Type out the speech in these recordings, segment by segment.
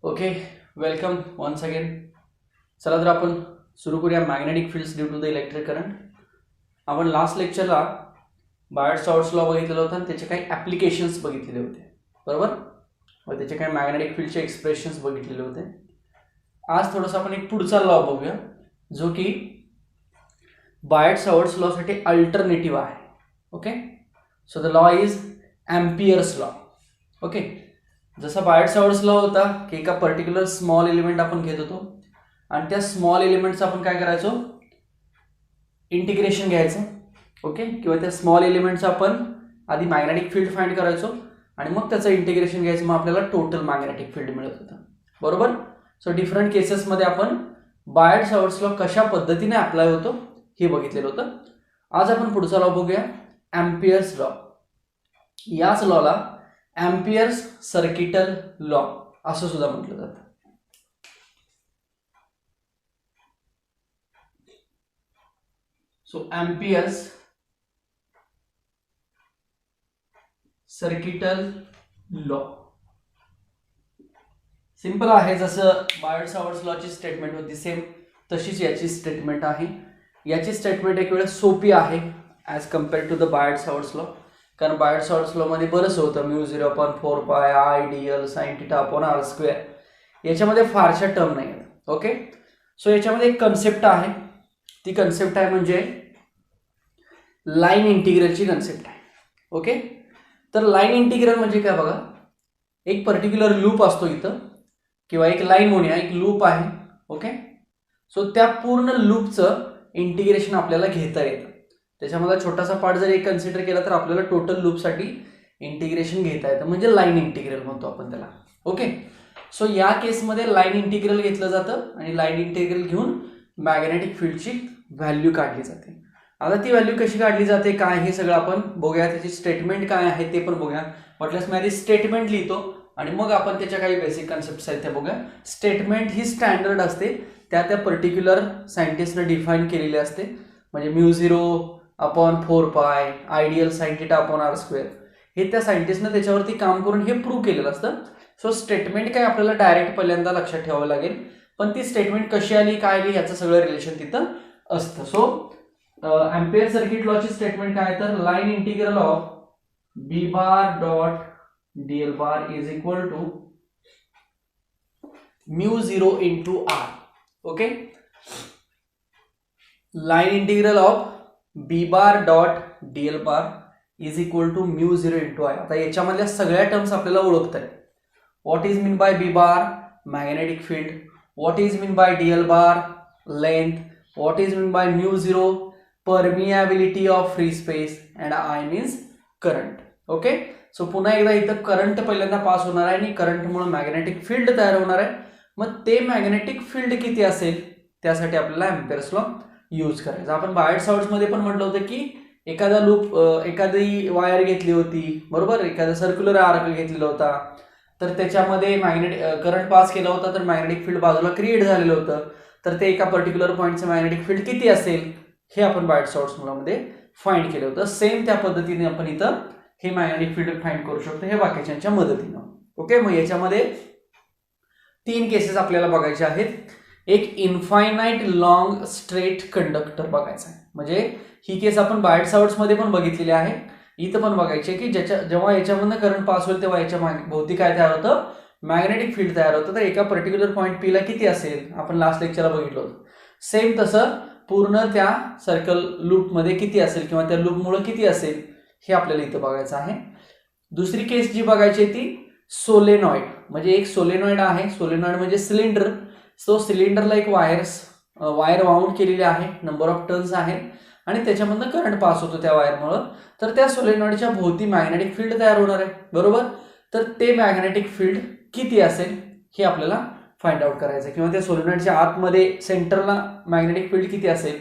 Okay, welcome once again. चला तर आपण सुरू करूया magnetic fields due to the electric current. आपण लास्ट लेक्चरला बायट-सावर्ट्स लॉ बघितलेला होता आणि त्याचे काही ॲप्लिकेशन्स बघितलेले होते, बरोबर. व त्याचे काही मॅग्नेटिक फील्डचे एक्सप्रेशन्स बघितलेले होते. आज थोडंसं आपण एक पुढचा लॉ बघूया जो की बायट-सावर्ट्स लॉसाठी अल्टरनेटिव्ह आहे. Okay, so the law is Ampere's law. Okay, जसा बायट-सावर्ट्स लॉ होता की एका पर्टिक्युलर स्मॉल एलिमेंट आपण घेत होतो आणि त्या स्मॉल एलिमेंटचं आपण काय करायचो, इंटिग्रेशन घ्यायचं. ओके, किंवा त्या स्मॉल एलिमेंटचं आपण आधी मॅग्नेटिक फील्ड फाइंड करायचो आणि मग त्याचं इंटिग्रेशन घ्यायचं, मग आपल्याला टोटल मॅग्नेटिक फील्ड मिळत होतं, बरोबर. सो डिफरंट केसेसमध्ये आपण बायट-सावर्ट्स लॉ कशा पद्धतीने अप्लाय होतो हे बघितलेलं होतं. आज आपण पुढचा लॉ बघूया, एम्पियर्स लॉ. याच लॉला एम्पियर्स सर्किटल लॉ असं सुद्धा म्हटलं जातं. So amperes circuital law simple आहे. जसं बायट-सावर्ट्स लॉची स्टेटमेंट होती सेम तशीच याची स्टेटमेंट आहे. याची स्टेटमेंट एक वेळ सोपी आहे as compared to the Biot Savart's law, कारण बायट-सावर्ट्स लॉ मध्ये बरंच होतं, μ0/4π ideal sine theta upon r square. याच्यामध्ये फारशा टर्म नाही आहेत. ओके, सो याच्यामध्ये एक कन्सेप्ट आहे, ती कन्सेप्ट आहे म्हणजे लाईन इंटिग्रलची कन्सेप्ट आहे. ओके, तर लाईन इंटिग्रल म्हणजे काय बघा, एक पर्टिक्युलर लूप असतो इथं, किंवा एक लाईन म्हणूया, एक लूप आहे. ओके, सो त्या पूर्ण लूपचं इंटिग्रेशन आपल्याला घेता येतं. त्याच्यामध्ये छोटासा पार्ट जर एक कन्सिडर केला तर आपल्याला टोटल लूपसाठी इंटिग्रेशन घेता येतं, म्हणजे लाईन इंटिग्रल म्हणतो आपण त्याला. ओके, सो या केसमध्ये लाईन इंटिग्रल घेतलं जातं आणि लाईन इंटिग्रल घेऊन मॅग्नेटिक फील्डची व्हॅल्यू काढली जाते. आता ती व्हॅल्यू कशी काढली जाते काय हे सगळं आपण बघूया, त्याची स्टेटमेंट काय आहे ते पण बघूया. वाटल्यास मी आधी स्टेटमेंट लिहितो आणि मग आपण त्याच्या काही बेसिक कन्सेप्ट्स आहेत त्या बघूया. स्टेटमेंट ही स्टँडर्ड असते, त्या पर्टिक्युलर सायंटिस्टने डिफाईन केलेली असते, म्हणजे μ0/4π ideal sine theta upon r square हे त्या सायंटिस्टने त्याच्यावरती काम करून हे प्रूव्ह केलेलं असतं. सो स्टेटमेंट काय आपल्याला डायरेक्ट पहिल्यांदा लक्षात ठेवावं लागेल, पण ती स्टेटमेंट कशी आली काय आली याचं सगळं रिलेशन तिथं असतं. सो एम्पियर सर्किट लॉची स्टेटमेंट काय, तर line integral of B bar dot Diehl bar is equal to μ0 into r. Okay, line integral of B bar dot Diehl bar is equal to μ0 into I. आता याच्यामधल्या सगळ्या terms आपल्याला ओळखता आहेत. What is mean by B bar, magnetic field. What is mean by dl bar, length. What is mean by μ0, permeability of free space. And I means current. Okay, so पुन्हा एकदा इथं current पहिल्यांदा pass होणार आहे आणि करंटमुळे magnetic field तयार होणार आहे. मग ते मॅग्नेटिक फील्ड किती असेल त्यासाठी आपल्याला एम्पियर्स लॉ यूज करायचा. आपण बायट-सावर्ट्स मध्ये पण म्हटलं होतं की एखादा लूप, एखादी वायर घेतली होती, बरोबर, एखादा सर्क्युलर आर्क घेतलेला होता, तर त्याच्यामध्ये करंट पास केला होता, तर मॅग्नेटिक फील्ड बाजूला क्रिएट झालेलं होतं, तर ते एका पर्टिक्युलर पॉईंटचं मॅग्नेटिक फील्ड किती असेल हे आपण बायट-सावर्ट्स लॉमध्ये फाइंड केलं होतं. सेम त्या पद्धतीने आपण इथं हे मॅग्नेटिक फील्ड फाइंड करू शकतो हे बाकीच्या मदतीनं. ओके, मग याच्यामध्ये 3 केसेस आपल्याला बघायचे आहेत. एक इन्फायनाइट लॉंग स्ट्रेट कंडक्टर बघायचा आहे, म्हणजे ही केस आपण बायट-सावर्ट्स मध्ये पण बघितलेली आहे, इथं पण बघायची की जेव्हा याच्यामधनं करंट पास होईल तेव्हा याच्या भोवती काय तयार होतं, मॅग्नेटिक फील्ड तयार होतं. तर एका पर्टिक्युलर पॉईंट पी ला किती असेल आपण लास्ट लेक्चरला बघितलं होतं, सेम तसं पूर्ण त्या सर्कल लूपमध्ये किती असेल किंवा त्या लूपमुळे किती असेल हे आपल्याला इथं बघायचं आहे. दुसरी केस जी बघायची आहे ती सोलेनॉइड, म्हणजे एक सोलेनॉइड आहे. सोलेनॉइड म्हणजे सिलेंडर. सो सिलेंडरला एक वायर वाउंड केलेली आहे, नंबर ऑफ टर्न्स आहेत आणि त्याच्यामधनं करंट पास होतो त्या वायरमुळं. तर त्या सोलेनॉइडच्या भोवती मॅग्नेटिक फील्ड तयार होणार आहे, बरोबर. तर ते मॅग्नेटिक फील्ड किती असेल हे आपल्याला फाइंड आउट करायचं, किंवा त्या सोलेनॉइडच्या आतमध्ये सेंटरला मॅग्नेटिक फील्ड किती असेल,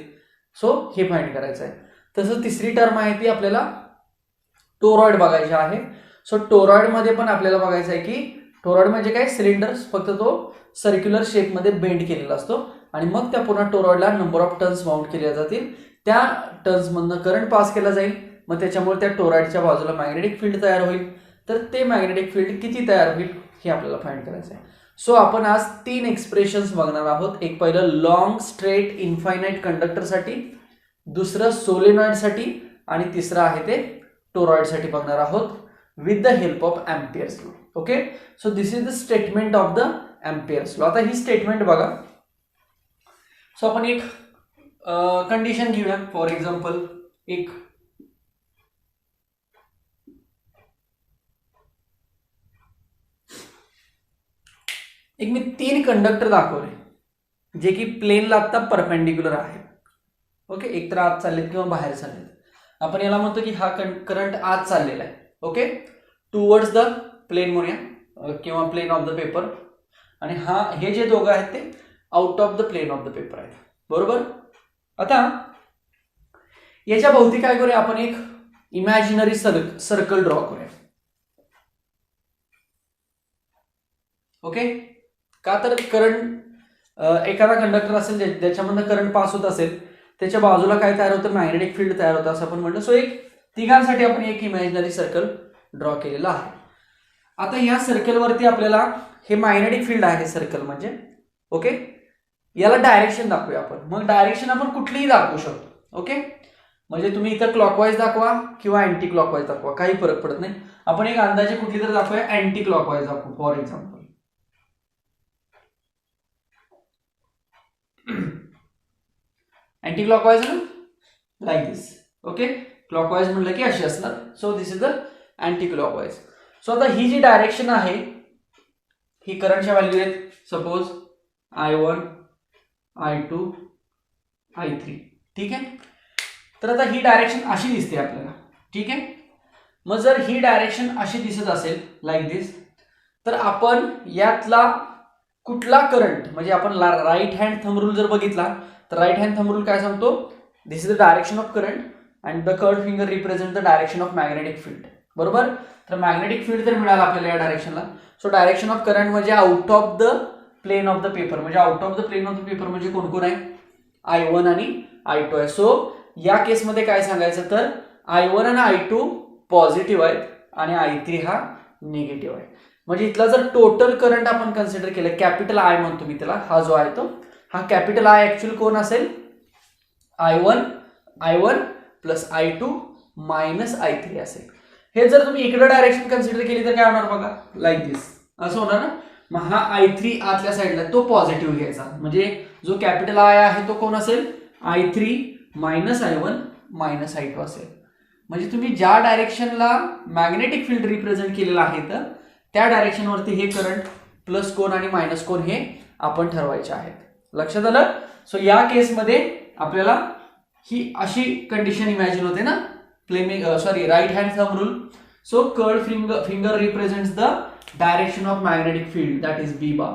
सो हे फाइंड करायचं आहे. तसंच तिसरी टर्म आहे ती आपल्याला टोरॉइड बघायची आहे. सो टोरॉइड मध्ये पण आपल्याला बघायचं आहे की टोरॉइड म्हणजे काय, सिलेंडर, फक्त तो सर्क्युलर शेपमध्ये बेंड केलेला असतो आणि मग त्या पूर्ण टोरॉइडला नंबर ऑफ टर्न्स माउंट केल्या जातील. त्या टर्न्समधनं करंट पास केला जाईल, मग त्याच्यामुळे त्या टोरॉइडच्या बाजूला मॅग्नेटिक फील्ड तयार होईल. तर ते मॅग्नेटिक फील्ड किती तयार होईल हे आपल्याला फाइंड करायचं आहे. सो आपण आज 3 एक्सप्रेशन्स बघणार आहोत. एक पहिलं लॉंग स्ट्रेट इन्फायनाइट कंडक्टरसाठी, दुसरं सोलेनॉइडसाठी आणि तिसरं आहे ते टोरॉइडसाठी बघणार आहोत with the help of Ampere's law. Okay, so this is the statement of the ampere's law. आता ही स्टेटमेंट बघा. सो आपण एक कंडिशन घेऊया. फॉर एक्झाम्पल एक मी 3 कंडक्टर दाखवले जे की प्लेनला आता परपेंडिक्युलर आहेत. ओके, एक तर आत चाललेत किंवा बाहेर चाललेत. आपण याला म्हणतो की हा करंट आत चाललेला आहे. ओके, टुवर्ड्स द प्लेन म्हणूया किंवा प्लेन ऑफ द पेपर, आणि हे जे दोघं आहेत ते out of the plane of the paper आहेत. बरोबर. आता याच्या भोवती काय करूया, आपण एक इमॅजिनरी सर्कल ड्रॉ करूया. ओके, का तर करंट एखादा कंडक्टर असेल ज्याच्यामधनं करंट पास होत असेल, त्याच्या बाजूला काय तयार होतं, मॅग्नेटिक फील्ड तयार होतं असं आपण म्हणलं. सो एक तिघांसाठी आपण एक इमॅजिनरी सर्कल ड्रॉ केलेला आहे. आता या सर्कलवरती आपल्याला हे मॅग्नेटिक फील्ड आहे सर्कल म्हणजे. ओके, याला डायरेक्शन दाखवूया आपण. मग डायरेक्शन आपण कुठलीही दाखवू शकतो. ओके, म्हणजे तुम्ही इथं क्लॉकवाईज दाखवा किंवा अँटी क्लॉकवाईज दाखवा, काही फरक पडत नाही. आपण एक अंदाजे कुठली तर दाखवूया, अँटी क्लॉकवाईज दाखवू. फॉर एक्झाम्पल अँटी क्लॉकवाईज ना, लाईक दिस. ओके, क्लॉकवाईज म्हणलं की अशी असणार. So this is the anti clockwise. So आता ही जी डायरेक्शन आहे ही करंटच्या व्हॅल्यू आहेत. Suppose I1, I2, I3. ठीक आहे. तर आता ही डायरेक्शन अशी दिसते आपल्याला. ठीक आहे. मग जर ही डायरेक्शन अशी दिसत असेल लाईक दिस, तर आपण यातला कुठला करंट, म्हणजे आपण राईट हँड थंब रूल जर बघितला तर राईट हँड थंब रूल काय सांगतो, this is the direction of current and the curled finger represent the direction of magnetic field. बरोबर. तर मॅग्नेटिक फील्ड तर मिळालं आपल्याला या डायरेक्शनला. सो डायरेक्शन ऑफ करंट म्हणजे out of the plane of the paper, म्हणजे out of the plane of the paper म्हणजे कोण कोण आहे, I1 आणि I2 आहे. सो या केसमध्ये काय सांगायचं तर I1 आणि I2 पॉझिटिव्ह आहेत आणि I3 हा निगेटिव्ह आहे. म्हणजे इथला जर टोटल करंट आपण कन्सिडर केलं, कॅपिटल आय म्हणतो मी त्याला, हा जो आहे तो, हा कॅपिटल आय ऍक्च्युअली कोण असेल, I1 plus I2 minus I3 असेल. हे जर तुम्ही इकडे डायरेक्शन कन्सिडर केली तर काय होणार बघा, लाईक दिस असं होणार ना. मग हा I3 आतल्या साईडला तो पॉझिटिव्ह घ्यायचा, म्हणजे जो कॅपिटल आय आहे तो कोण असेल, I3 minus I1 minus I2 असेल. म्हणजे तुम्ही ज्या डायरेक्शनला मॅग्नेटिक फील्ड रिप्रेझेंट केलेलं आहे तर त्या डायरेक्शनवरती हे करंट प्लस कोण आणि मायनस कोण हे आपण ठरवायचे आहेत. लक्षात आलं. सो या केसमध्ये आपल्याला ही अशी कंडिशन इमॅजिन होते ना, right hand thumb rule. So curled finger represents the direction of magnetic field, that is B bar.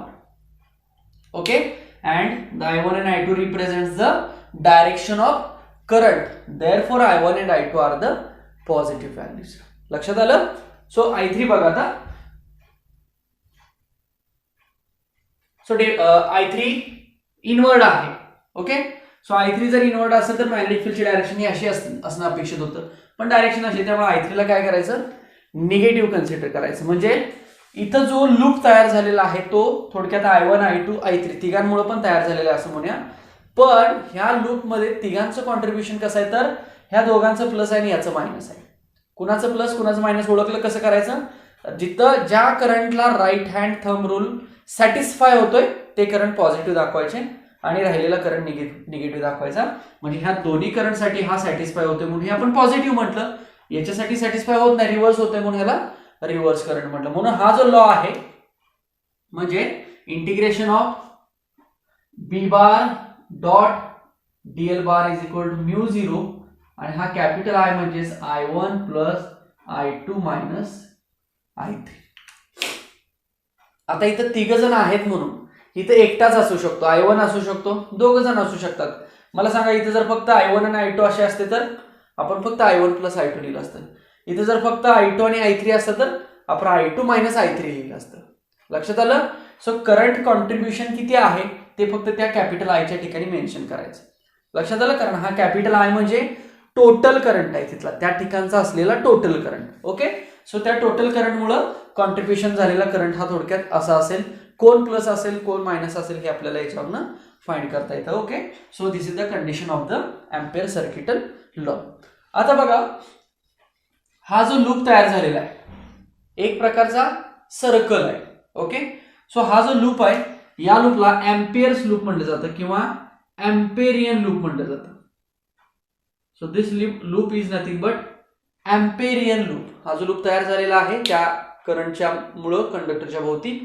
Okay, and the I1 and I2 represents the direction of current. Therefore, I1 and I2 are the positive values. लक्षात आलं. So I3 बघा आता. So I3 inward आहे. Okay, so I3 जर inward असेल तर magnetic फील्डची direction ही अशी असणं अपेक्षित होतं, पण डायरेक्शन अशी, त्यामुळे I3 ला काय करायचं, निगेटिव्ह कन्सिडर करायचं. म्हणजे इथं जो लूप तयार झालेला आहे तो थोडक्यात I1, I2, I3 तिघांमुळे पण तयार झालेला आहे असं म्हणूया. पण ह्या लूपमध्ये तिघांचं कॉन्ट्रीब्युशन कसं आहे तर ह्या दोघांचं प्लस आहे आणि याचं मायनस आहे. कुणाचं प्लस कुणाचं मायनस ओळखलं कसं करायचं, जिथं ज्या करंटला right hand thumb rule satisfy होतोय ते करंट पॉझिटिव्ह दाखवायचे आणि राहिलेला करंट निगेटिव्ह दाखवायचा. म्हणजे ह्या दोन्ही करंटसाठी हा सॅटिस्फाय होतोय म्हणून हे आपण पॉझिटिव्ह म्हटलं. याच्यासाठी सॅटिस्फाय होत नाही, रिव्हर्स होतोय म्हणून ह्याला रिव्हर्स करंट म्हटलं. म्हणून हा जो लॉ आहे म्हणजे integration of B bar dot DL bar is equal to mu 0 आणि हा कॅपिटल आय म्हणजेच I1 plus I2 minus I3. आता इथं तिघ जण आहेत म्हणून इथं एकटाच असू शकतो, I1 असू शकतो, दोघ जण असू शकतात. मला सांगा, इथं जर फक्त I1 आणि I2 असे असते तर आपण फक्त I1 प्लस I2 लिहिलं असतं. इथं जर फक्त I2 आणि I3 असतं तर आपण I2 मायनस I3 लिहिलं असतं. लक्षात आलं. सो करंट कॉन्ट्रीब्युशन किती आहे ते फक्त त्या कॅपिटल आयच्या ठिकाणी मेन्शन करायचं. लक्षात आलं, कारण हा कॅपिटल आय म्हणजे टोटल करंट आहे तिथला, त्या ठिकाणचा असलेला टोटल करंट. ओके, सो त्या टोटल करंटमुळं कॉन्ट्रीब्युशन झालेला करंट हा थोडक्यात असा असेल. कोण प्लस असेल कोण मायनस असेल हे आपल्याला याच्यावरनं फाइंड करता येतं. Okay, so this is the condition of the ampere circuital law. आता बघा, हा जो लूप तयार झालेला आहे एक प्रकारचा सर्कल आहे. ओके, सो हा जो लूप आहे या लूपला एम्पियर्स लूप म्हटलं जातं किंवा एम्पेरियन लूप म्हटलं जातं. So this loop is nothing but Amperian loop. हा जो लूप तयार झालेला आहे त्या करंटच्या मुळे कंडक्टरच्या भोवती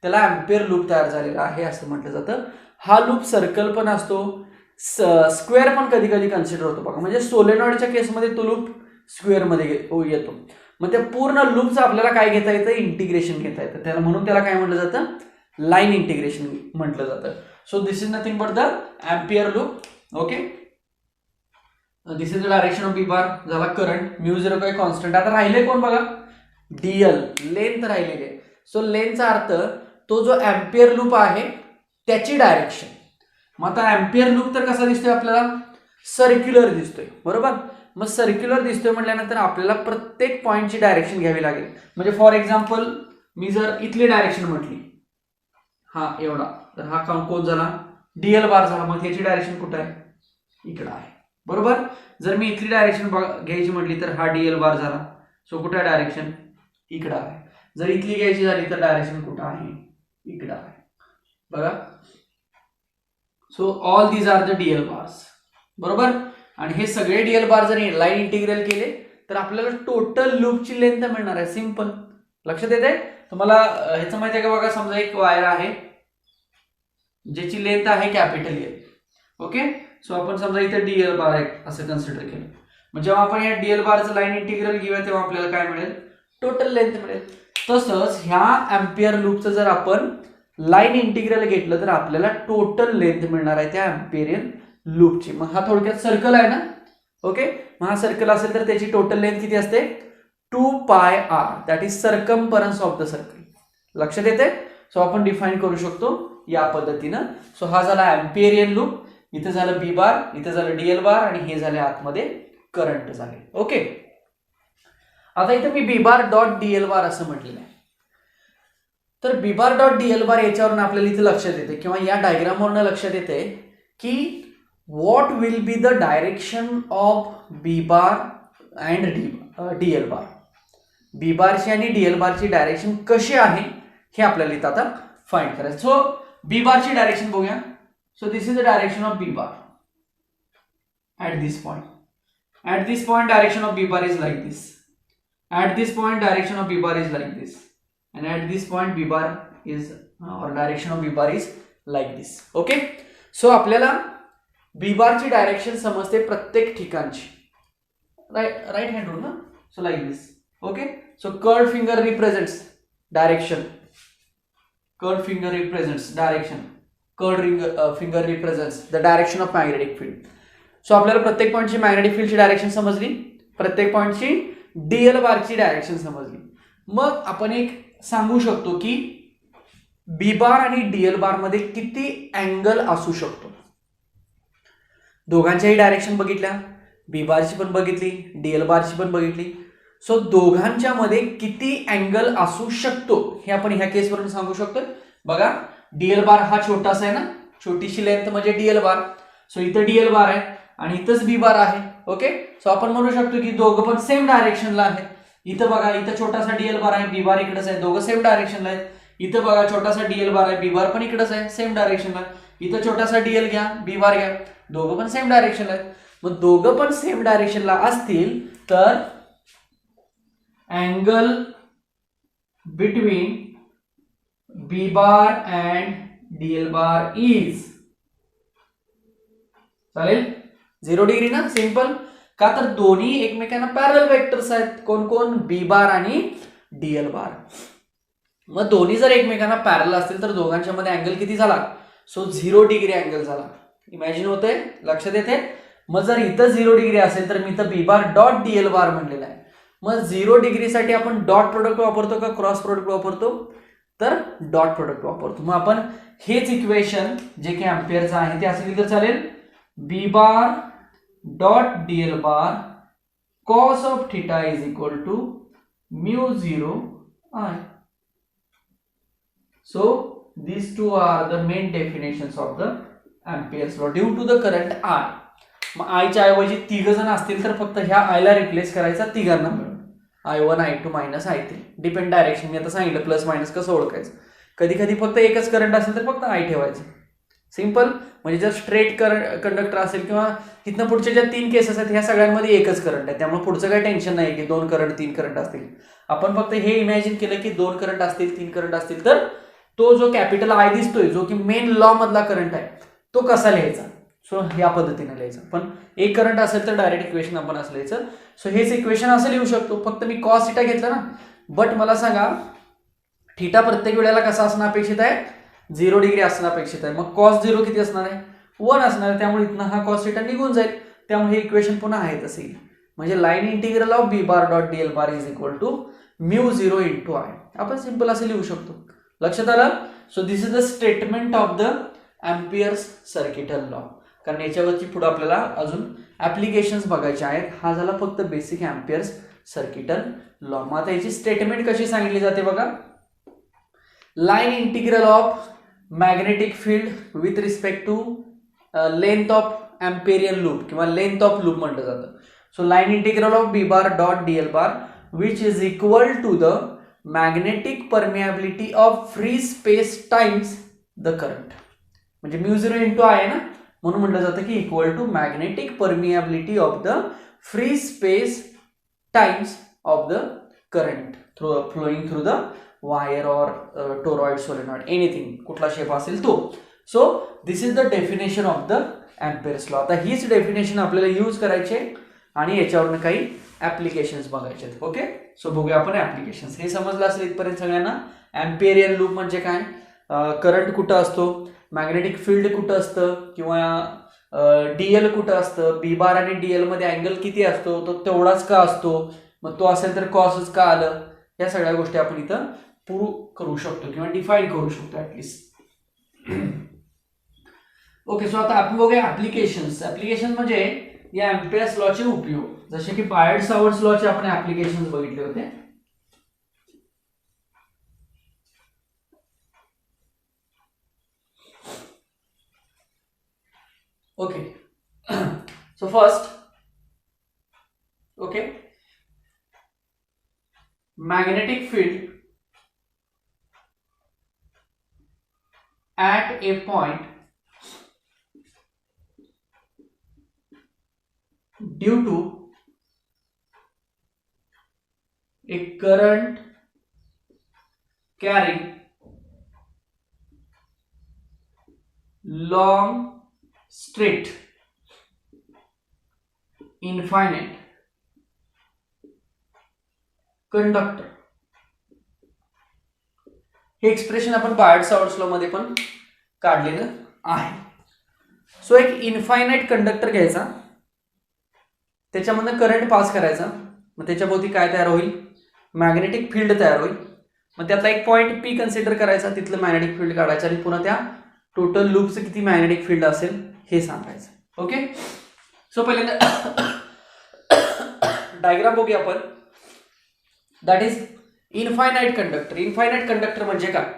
त्याला एम्पियर लूप तयार झालेला आहे असं म्हटलं जातं. हा लूप सर्कल पण असतो, स्क्वेअर पण कधी कधी कन्सिडर होतो बघा. म्हणजे सोलेनॉइडच्या केसमध्ये तो लूप स्क्वेअर मध्ये येतो. मग त्या पूर्ण लूपचं आपल्याला काय घेता येतं, इंटिग्रेशन घेता येतं. त्याला म्हणून त्याला काय म्हटलं जातं, लाईन इंटिग्रेशन म्हटलं जातं. So this is nothing but the ampere loop. Okay, this is the direction of B bar. झाला करंट, म्यू झिरो काय कॉन्स्टंट. आता राहिले कोण बघा, डीएल, लेंथ राहिलेली आहे. सो लेंथचा अर्थ तो जो एम्पियर लूप आहे त्याची डायरेक्शन. मग आता एम्पियर लूप तर कसा दिसतोय आपल्याला, सर्क्युलर दिसतोय बरोबर. मग सर्क्युलर दिसतोय म्हटल्यानंतर आपल्याला प्रत्येक पॉइंटची डायरेक्शन घ्यावी लागेल. म्हणजे फॉर एक्झाम्पल मी जर इथली डायरेक्शन म्हटली, हा एवढा, तर हा कोण झाला, डीएल बार झाला. मग त्याची डायरेक्शन कुठं आहे, इकडं आहे बरोबर. जर मी इथली डायरेक्शन घ्यायची म्हटली तर हा डीएल बार झाला. सो कुठं डायरेक्शन, इकडं आहे. जर इथली घ्यायची झाली तर डायरेक्शन कुठं आहे, इकडं आहे बघा. So all these are the DL bars बरोबर. आणि हे सगळे डीएल बार जर लाईन इंटिग्रल केले तर आपल्याला टोटल लूपची लेंथ मिळणार आहे. सिंपल, लक्षात येते तुम्हाला. ह्याचं माहिती आहे का बघा, समजा एक वायर आहे ज्याची लेंथ आहे कॅपिटल एल. ओके, सो आपण समजा इथे डीएल बार आहे असं कन्सिडर केलं. मग जेव्हा आपण या डीएल बारचं लाईन इंटिग्रल घेऊया तेव्हा आपल्याला काय मिळेल, टोटल लेंथ मिळेल. तसंच ह्या एम्पियर लूपचं जर आपण लाईन इंटिग्रल घेतलं तर आपल्याला टोटल लेंथ मिळणार आहे त्या एम्पिरियन लूपची. मग हा थोडक्यात सर्कल आहे ना. ओके, मग हा सर्कल असेल तर त्याची टोटल लेंथ किती असते, 2πr, that is circumference of the circle. लक्षात येते. सो आपण डिफाईन करू शकतो या पद्धतीनं. सो हा झाला एम्पिरियन लूप, इथे झालं बी बार, इथे झालं डीएल बार आणि हे झाले आतमध्ये करंट झाले. ओके, आता इथे मी बी बार डॉट डीएल बार असं म्हटलेलं आहे. तर बी बार डॉट डीएल बार याच्यावरून आपल्याला इथे लक्षात येते किंवा या डायग्रामवरून लक्षात येते की what will be the direction of B bar and Diehl bar. B बारची आणि डीएल बारची डायरेक्शन कशी आहे हे आपल्याला इथं आता फाइंड करायचं. सो बी बारची डायरेक्शन बघूया. So this is the direction of B bar at this point. At this point direction of b bar is like this. At this point direction of b bar is like this. And at this point b bar is or direction of b bar is like this. Okay. So आपल्याला b bar ची direction समजते प्रत्येक ठिकाणची. Right hand rule ना. So like this. Okay. So curved finger represents direction. Curved finger represents direction. Curved finger represents the direction of magnetic field. So आपल्याला प्रत्येक पॉईंटची magnetic फील्डची डायरेक्शन समजली, प्रत्येक पॉईंटची डीएल बारची डायरेक्शन समजली. मग आपण एक सांगू शकतो की बी बार आणि डीएल बार मध्ये किती अँगल असू शकतो. दोघांच्याही डायरेक्शन बघितल्या, बी बारची पण बघितली, डीएल बारची पण बघितली. सो दोघांच्या मध्ये किती अँगल असू शकतो हे आपण ह्या केसवरून सांगू शकतो. बघा, डीएल बार हा छोटासा आहे ना, छोटीशी लेंथ म्हणजे डीएल बार. सो इथं डीएल बार आहे आणि इथंच बी बार आहे. ओके, सो आपण म्हणू शकतो की दोघं पण सेम डायरेक्शनला आहेत. इथं बघा, इथं छोटासा डीएल बार आहे, बी बार इकडेच आहे, दोघं सेम डायरेक्शनला आहेत. इथं बघा छोटासा डीएल बार आहे, बी बार पण इकडेच आहे, सेम डायरेक्शनला. इथं छोटासा डीएल घ्या, बी बार घ्या, दोघं पण सेम डायरेक्शनला आहेत. मग दोघं पण सेम डायरेक्शनला असतील तर angle between B bar and Diehl bar is, चालेल, 0 डिग्री ना. सिंपल. का तर दोन्ही एकमेकांना पॅरलल वेक्टर्स आहेत. कोण कोण, बी बार आणि डीएल बार. मग दोन्ही जर एकमेकांना पॅरलल असतील तर दोघांच्या मध्ये अँगल किती झाला, सो 0 डिग्री अँगल झाला. इमॅजिन होतंय, लक्षात येते. मग जर इथं 0 डिग्री असेल तर मी इथं बी बार डॉट डीएल बार म्हणलेला आहे. मग 0 डिग्रीसाठी आपण डॉट प्रोडक्ट वापरतो का क्रॉस प्रोडक्ट वापरतो, तर डॉट प्रोडक्ट वापरतो. मग आपण हेच इक्वेशन जे की अँपिअरचं आहे ते असं लिहिलं तर चालेल, B bar dot Diehl bar cos of theta is equal to mu 0 I. So these two are the main definitions of the Ampere's law due to the current I. मग आयच्या ऐवजी तिघ जण असतील तर फक्त ह्या आयला रिप्लेस करायचा तिघांना मिळून I1 I2 minus I3 depend direction. मी आता सांगितलं प्लस मायनस कसं ओळखायचं. कधी कधी फक्त एकच करंट असेल तर फक्त I ठेवायचं. सिंपल. म्हणजे जर स्ट्रेट करंट कंडक्टर असेल किंवा तिथनं पुढच्या ज्या 3 केसेस आहेत ह्या सगळ्यांमध्ये एकच करंट आहे, त्यामुळे पुढचं काही टेन्शन नाही की 2 करंट 3 करंट असतील. आपण फक्त हे इमॅजिन केलं की 2 करंट असतील 3 करंट असतील तर तो जो कॅपिटल आय दिसतोय जो की मेन लॉ मधला करंट आहे तो कसा लिहायचा. सो या पद्धतीने लिहायचं. पण एक करंट असेल तर डायरेक्ट इक्वेशन आपण असं लिहायचं. सो हेच इक्वेशन असं लिहू शकतो. फक्त मी कॉस थिटा घेतलं ना. बट मला सांगा थिटा प्रत्येक वेळेला कसा असणं अपेक्षित आहे, 0 डिग्री असणं अपेक्षित आहे. मग कॉस 0 किती असणार आहे, 1 असणार आहे. त्यामुळे इथनं हा कॉस थिटा निघून जाईल. त्यामुळे हे इक्वेशन पुन्हा आहे तसे येईल. म्हणजे line integral of B bar dot Diehl bar is equal to mu 0 into I. आपण सिंपल असं लिहू शकतो. लक्षात आलं. So this is the statement of the ampere's circuital law. कारण याच्यावरची पुढे आपल्याला अजून ऍप्लिकेशन्स बघायचे आहेत. हा झाला फक्त बेसिक अँपिअर्स सर्किटल लॉ. मग आता याची स्टेटमेंट कशी सांगितली जाते बघा. Line integral of magnetic field with respect to length of Amperian loop किंवा लेंथ ऑफ लूप म्हटलं जातं. So line integral of B bar dot Diehl bar which is equal to the magnetic permeability of free space times the current. म्हणजे mu 0 into I आहे ना, म्हणून म्हटलं जातं की equal to magnetic permeability of the free space times of the current flowing through the wire और toroid solenoid anything कुठला shape असेल तो. So this is the definition of the Ampere's law. आता हीच डेफिनेशन आपल्याला यूज करायची आणि याच्यावरून काही ऍप्लिकेशन्स बघायचे आहेत. ओके. सो बघूया आपण ऍप्लिकेशन्स. हे समजलं असेल इथपर्यंत सगळ्यांना. अँपिअरियन लूप म्हणजे काय, करंट कुठं असतो, मॅग्नेटिक फील्ड कुठं असतं किंवा डीएल कुठं असतं, बी बार आणि डीएल मध्ये अँगल किती असतो, तो तेवढाच का असतो, मग तो असेल तर कॉसच का आलं, या सगळ्या गोष्टी आपण इथं प्रूव्ह करू शकतो किंवा डिफाईन करू शकतो ऍटलिस्ट. ओके. सो आता आपण बघूया ऍप्लिकेशन्स. ऍप्लिकेशन म्हणजे या अँपिअर्स लॉचे उपयोग. जसे की बायर्ड सावर्ट्स लॉचे आपण ऍप्लिकेशन्स बघितले होते. Okay. So first, okay, magnetic field at a point due to a current carrying long straight infinite conductor. हे एक्सप्रेशन आपण बायर्ड सावर्ट्स लॉ मध्ये पण काढलेलं आहे. सो एक इनफायनाइट कंडक्टर घ्यायचा, त्याच्यामधनं करंट पास करायचा, मग त्याच्याभोवती काय तयार होईल, मॅग्नेटिक फील्ड तयार होईल. मग त्यातला एक पॉईंट पी कन्सिडर करायचा, तिथलं मॅग्नेटिक फील्ड काढायचं आणि पुन्हा त्या टोटल लूपचं किती मॅग्नेटिक फील्ड असेल हे सांगायचं. ओके. सो पहिल्यांदा डायग्राम बघूया आपण. That is infinite conductor. Infinite conductor म्हणजे काय,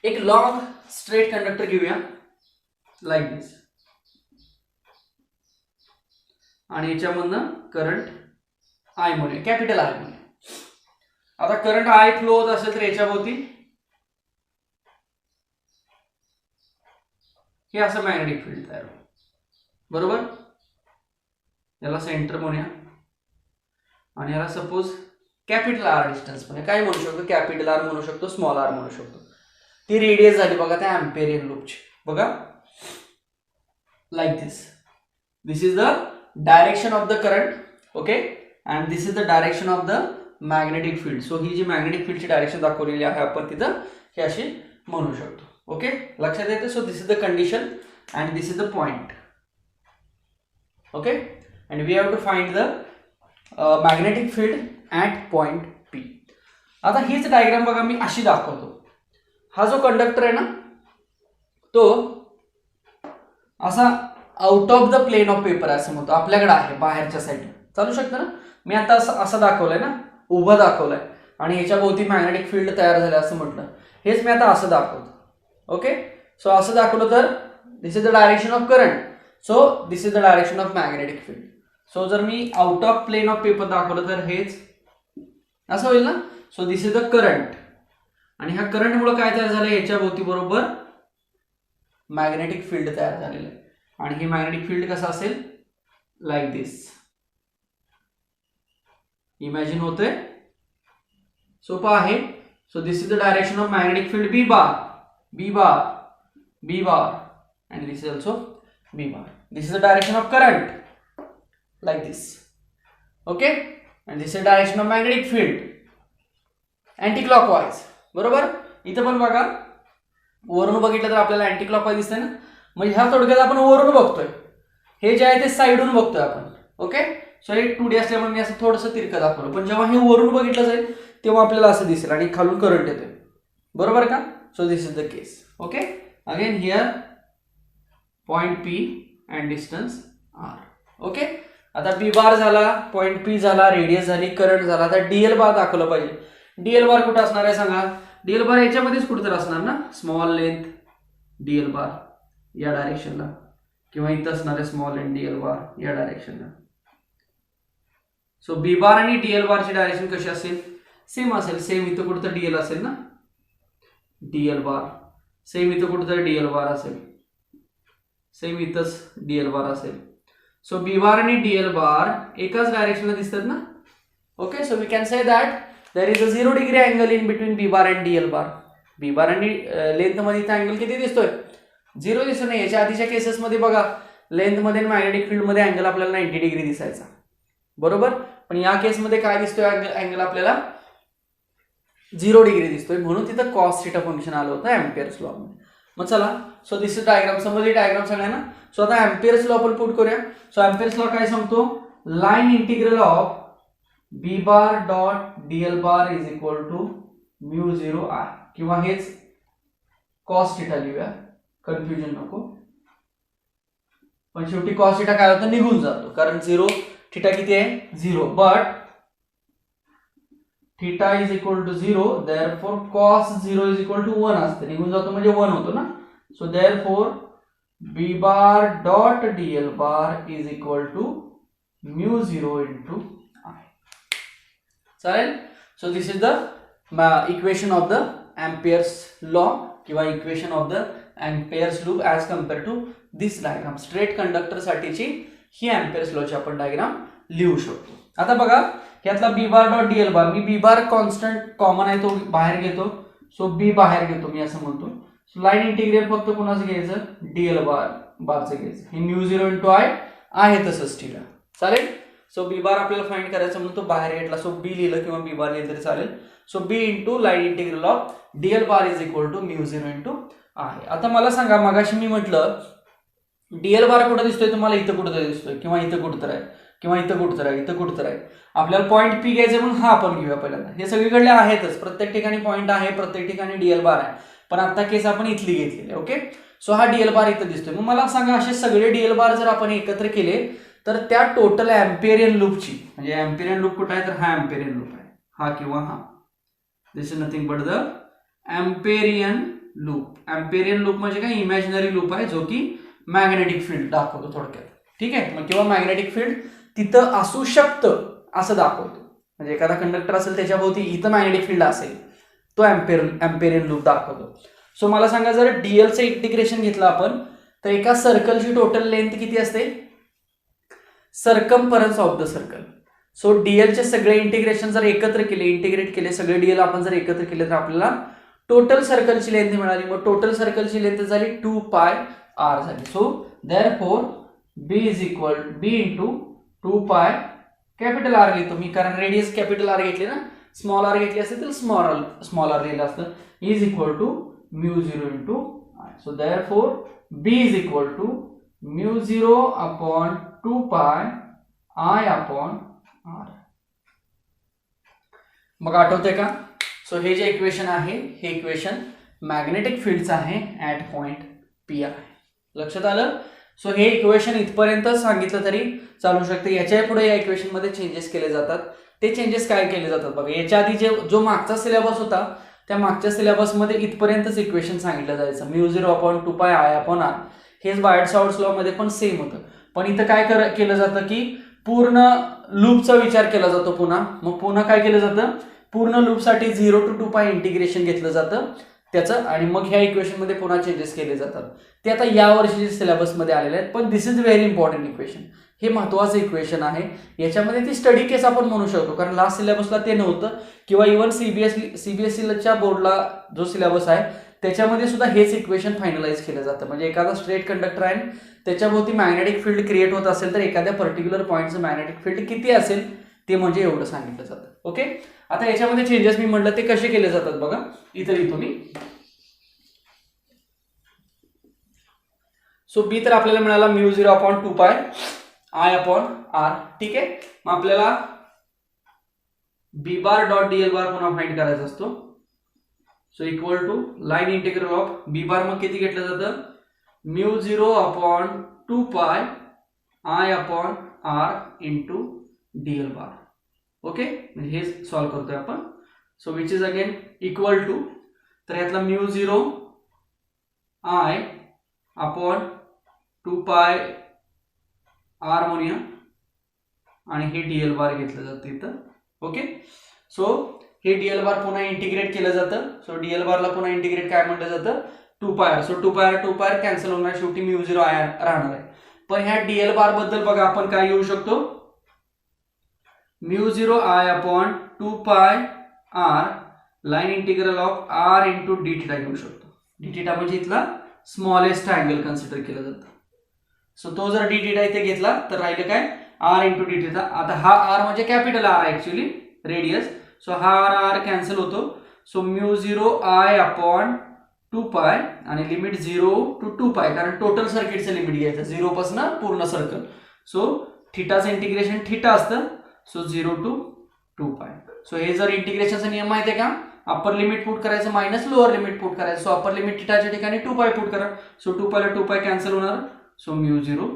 एक लॉन्ग स्ट्रेट कंडक्टर घेऊया लाईक दिस आणि याच्यामधनं करंट आय म्हणूया, कॅपिटल आय म्हणूया. आता करंट आय फ्लो होत असेल तर याच्याभोवती हे असं मॅग्नेटिक फील्ड तयार होईल. बरोबर. याला सेंटर म्हणूया आणि याला सपोज कॅपिटल आर डिस्टन्स म्हणूया. काय म्हणू शकतो, कॅपिटल आर म्हणू शकतो, स्मॉल आर म्हणू शकतो. ती रेडियस झाली बघा त्या अँपेरियन लूपची. बघा like this. This is the direction of the current. Okay. And this is the direction of the magnetic field. So ही जी मॅग्नेटिक फील्डची डायरेक्शन दाखवलेली आहे आपण तिथं हे अशी म्हणू शकतो. ओके. लक्षात येते. So this is the condition and this is the point. Okay. and we have to find the magnetic field at point P. आता हीच डायग्राम बघा मी अशी दाखवतो. हा जो कंडक्टर आहे ना तो असा out of the plane of paper असं म्हणतो, आपल्याकडे आहे बाहेरच्या साईडला चालू शकतं ना. मी आता असं दाखवलंय ना, उभं दाखवलंय आणि ह्याच्या भोवती मॅग्नेटिक फील्ड तयार झालं असं म्हटलं. हेच मी आता असं दाखवतो. ओके, सो असं दाखवलं तर this is the direction of current. So this is the direction of magnetic field. So जर मी out of plane of paper दाखवलं तर हेच असं होईल ना. So this is the current आणि ह्या करंटमुळे काय तयार झालं, याच्या भोवती बरोबर मॅग्नेटिक फील्ड तयार झालेलं आहे. आणि ही मॅग्नेटिक फील्ड कसं असेल, लाईक दिस. इमॅजिन होतंय, सोपं आहे. So this is the direction of magnetic field B bar, B bar, B bar, and this is also B bar. This is the direction of current, like this. Okay, and this is the direction of magnetic field, anti-clockwise. बरोबर. इथं पण बघा, वरून बघितलं तर आपल्याला anti clockwise दिसतंय ना. म्हणजे ह्या थोडक्यात आपण वरून बघतोय, हे जे आहे ते साईडून बघतोय आपण. ओके, सो हे 2D असल्यामुळे मी असं थोडंसं तिरकं दाखवलं, पण जेव्हा हे वरून बघितलं जाईल तेव्हा आपल्याला असं दिसेल आणि खालून करंट येतोय. बरोबर का. So this is the case. Okay, again here point P and distance R. Okay, आता B बार झाला, पॉइंट P झाला, रेडियस झाली, करंट झाला. आता DL बार दाखवलं पाहिजे. DL बार कुठं असणार आहे सांगा. DL बार याच्यामध्येच कुठेतरी असणार ना, स्मॉल लेंथ DL बार या डायरेक्शनला, किंवा इथं असणार आहे स्मॉल लेंथ DL बार या डायरेक्शनला. सो B बार आणि DL बारची डायरेक्शन कशी असेल, सेम असेल. सेम इथं कुठेतरी DL असेल ना, DL बार. सेम इथं कुठेतरी DL बार असेल, सेम इथंच DL बार असेल. सो B बार आणि DL बार एकाच डायरेक्शनला दिसतात ना. Okay, so we can say that there is a 0 degree angle in between B bar and DL bar. B bar आणि लेंथ मध्ये इथं अँगल किती दिसतोय, 0 दिसत नाही. याच्या आधीच्या केसेसमध्ये बघा, लेंथ मध्ये आणि मॅग्नेटिक फील्ड मध्ये अँगल आपल्याला 90 डिग्री दिसायचा. बरोबर, पण या केसमध्ये काय दिसतोय, अँगल आपल्याला 0 डिग्री दिसतोय. म्हणून तिथं कॉस थीटा फंक्शन आलं होतं एम्पियर्स लॉ मध्ये. मग चला, सो दिस इज डायग्राम. समजली डायग्राम सगळ्यांना. सो आता एम्पियर्स लॉ आपण पुट करूया. सो एम्पियर्स लॉ काय सांगतो, line integral of B bar dot DL bar is equal to mu 0 I, किंवा हेच कॉस थीटा लिहूया, कन्फ्युजन नको. पण शेवटी कॉस थीटा काय होतं, निघून जातो, कारण 0 थीटा किती आहे, 0. But theta is equal to 0, therefore cos 0 is equal to 1 असते. निघून जातो म्हणजे 1 होतो ना. So therefore B bar dot DL bar is equal to mu 0 into I. चालेल. So this is the equation of the ampere's law किंवा equation of the ampere's loop as compare to this diagram. Straight conductor साठीची ही amperes लॉची आपण diagram लिहू शकतो. आता बघा, यातला B बार डॉट DL बार, मी B बार कॉन्स्टंट कॉमन आहे तो बाहेर घेतो. सो B बाहेर घेतो मी असं म्हणतो. सो लाईन इंटिग्रल फक्त कोणाचं घ्यायचं, DL बारचं घ्यायचं. हे म्यू 0 इंटू I आहे तसंच थीटा. चालेल. सो B बार आपल्याला फाइंड करायचं म्हणून तो बाहेर घेतला. सो B लिहिलं किंवा B बार लिहिलं तरी चालेल. So B into line integral of DL bar is equal to mu 0 into I. आता मला सांगा, मगाशी मी म्हटलं DL बार कुठं दिसतोय तुम्हाला, इथं कुठं दिसतोय, किंवा इथं कुठं आहे, किंवा इथं कुठं आहे, इथं कुठं आहे. आपल्याला पॉईंट P घ्यायचं म्हणून हा आपण घेऊया पहिल्यांदा. हे सगळीकडले आहेतच, प्रत्येक ठिकाणी पॉईंट आहे, प्रत्येक ठिकाणी DL बार आहे, पण आता केस आपण इथली घेतलेली. ओके, सो हा DL बार इथं दिसतोय. मग मला सांगा, असे सगळे DL बार जर आपण एकत्र केले तर त्या टोटल एम्पिरियन लूपची, म्हणजे एम्पिरियन लूप कुठं आहे तर हा एम्पिरियन लूप आहे, हा किंवा हा. This is nothing but the amperian loop. Amperian loop म्हणजे काय, इमॅजिनरी लूप आहे जो की मॅग्नेटिक फील्ड दाखवतो थोडक्यात. ठीक आहे, मग किंवा मॅग्नेटिक फील्ड तिथं असू शकतं असं दाखवतो. म्हणजे एखादा कंडक्टर असेल त्याच्याभोवती इथं मॅग्नेटिक फील्ड असेल, तो एम्पिरियन लूप दाखवतो. सो मला सांगा, जर DLचं इंटिग्रेशन घेतलं आपण तर एका सर्कलची टोटल लेंथ किती असते, circumference of the circle. So DLचे सगळे इंटिग्रेशन जर एकत्र केले, इंटिग्रेट केले, सगळे DL आपण जर एकत्र केले तर आपल्याला टोटल सर्कलची लेंथ मिळाली. मग टोटल सर्कलची लेंथ झाली 2πr झाली. So therefore B is equal B into 2π capital R घेतो मी, कारण रेडियस कॅपिटल R घेतली ना, स्मॉल r घेतली असते तर स्मॉल r लिहिलं असतं. Is equal to mu 0 into I. So therefore B is equal to mu 0 upon 2π I upon R. मग आठवतंय का. सो हे जे इक्वेशन आहे हे इक्वेशन मॅग्नेटिक फील्डचं आहे ऍट पॉइंट P आहे. लक्षात आलं. सो हे इक्वेशन इथपर्यंत सांगितलं तरी चालू शकते. याच्या पुढे या इक्वेशन मध्ये चेंजेस केले जातात. ते चेंजेस काय केले जातात बघा. याच्या आधी जो मागचा सिलेबस होता त्या मागच्या सिलेबसमध्ये इथपर्यंतच इक्वेशन सांगितलं जायचं, μ0/2πi/r. हेच बायट-सावर्ट्स लॉ मध्ये पण सेम होतं. पण इथं काय केलं जातं की पूर्ण लूपचा विचार केला जातो पुन्हा. मग पुन्हा काय केलं जातं, पूर्ण लूपसाठी 0 to 2π इंटिग्रेशन घेतलं जातं त्याचं, आणि मग ह्या इक्वेशनमध्ये पुन्हा चेंजेस केले जातात. ते आता या वर्षीच्या सिलेबसमध्ये आलेले आहेत. पण दिस इज व्हेरी इम्पॉर्टंट इक्वेशन. हे महत्वाचं इक्वेशन आहे. याच्यामध्ये ती स्टडी केस आपण म्हणू शकतो, कारण लास्ट सिलेबसला ते नव्हतं, किंवा इव्हन सीबीएसईच्या बोर्डला जो सिलेबस आहे त्याच्यामध्ये सुद्धा हेच इक्वेशन फायनलाइज केलं जातं. म्हणजे एखादा स्ट्रेट कंडक्टर आहे, त्याच्याभोवती मॅग्नेटिक फील्ड क्रिएट होत असेल तर एखाद्या पर्टिक्युलर पॉईंटचं मॅग्नेटिक फील्ड किती असेल ते म्हणजे एवढं सांगितलं जातं. ओके, आता याच्यामध्ये चेंजेस मी म्हटलं ते कसे केले जातात बघा. इथं लिहितो मी. सो बी तर आपल्याला मिळाला μ0/2πi/r. ठीक आहे. मग आपल्याला b bar dot Diehl bar पुन्हा फाइंड करायचा असतो. So equal to line integral of b bar मग किती घेतलं जातं, μ0/2πi/r इंटू डीएल बार. ओके, म्हणजे हे सॉल्व्ह करतोय आपण. So which is again equal to, तर यातला μ0i/2πr म्हणूया, आणि हे डीएल बार घेतलं जातं इथं. ओके, सो हे डीएल बार पुन्हा इंटिग्रेट केलं जातं. सो डीएल बारला पुन्हा इंटिग्रेट काय म्हटलं जातं, 2πr. सो 2πr कॅन्सल होणार, शेवटी μ0i राहणार आहे. पण ह्या डीएल बार बद्दल बघा आपण काय घेऊ शकतो, μ0i/2πr line integral of r into D theta घेऊ शकतो. डी थिटा म्हणजे इथला स्मॉलेस्ट अँगल कन्सिडर केलं जातं. सो तो जर डी थिटा इथे घेतला तर राहिलं काय, r इंटू डी थिटा. आता हा r म्हणजे कॅपिटल r आहे ऍक्च्युली, रेडियस. सो हा r कॅन्सल होतो. सो μ0i/2π आणि लिमिट 0 to 2π, कारण टोटल सर्किटचं लिमिट घ्यायचं 0 पासून पूर्ण सर्कल. सो थिटाचं इंटिग्रेशन थिटा असतं. So 0 to 2π. सो हे जर इंटिग्रेशनचा नियम माहिती आहे का, अप्पर लिमिट पुट करायचं मायनस लोअर लिमिट पुट करायचं. सो अप्पर लिमिट थिटाच्या ठिकाणी 2π पुट करा. सो 2π ला 2π कॅन्सल होणार. So μ0i.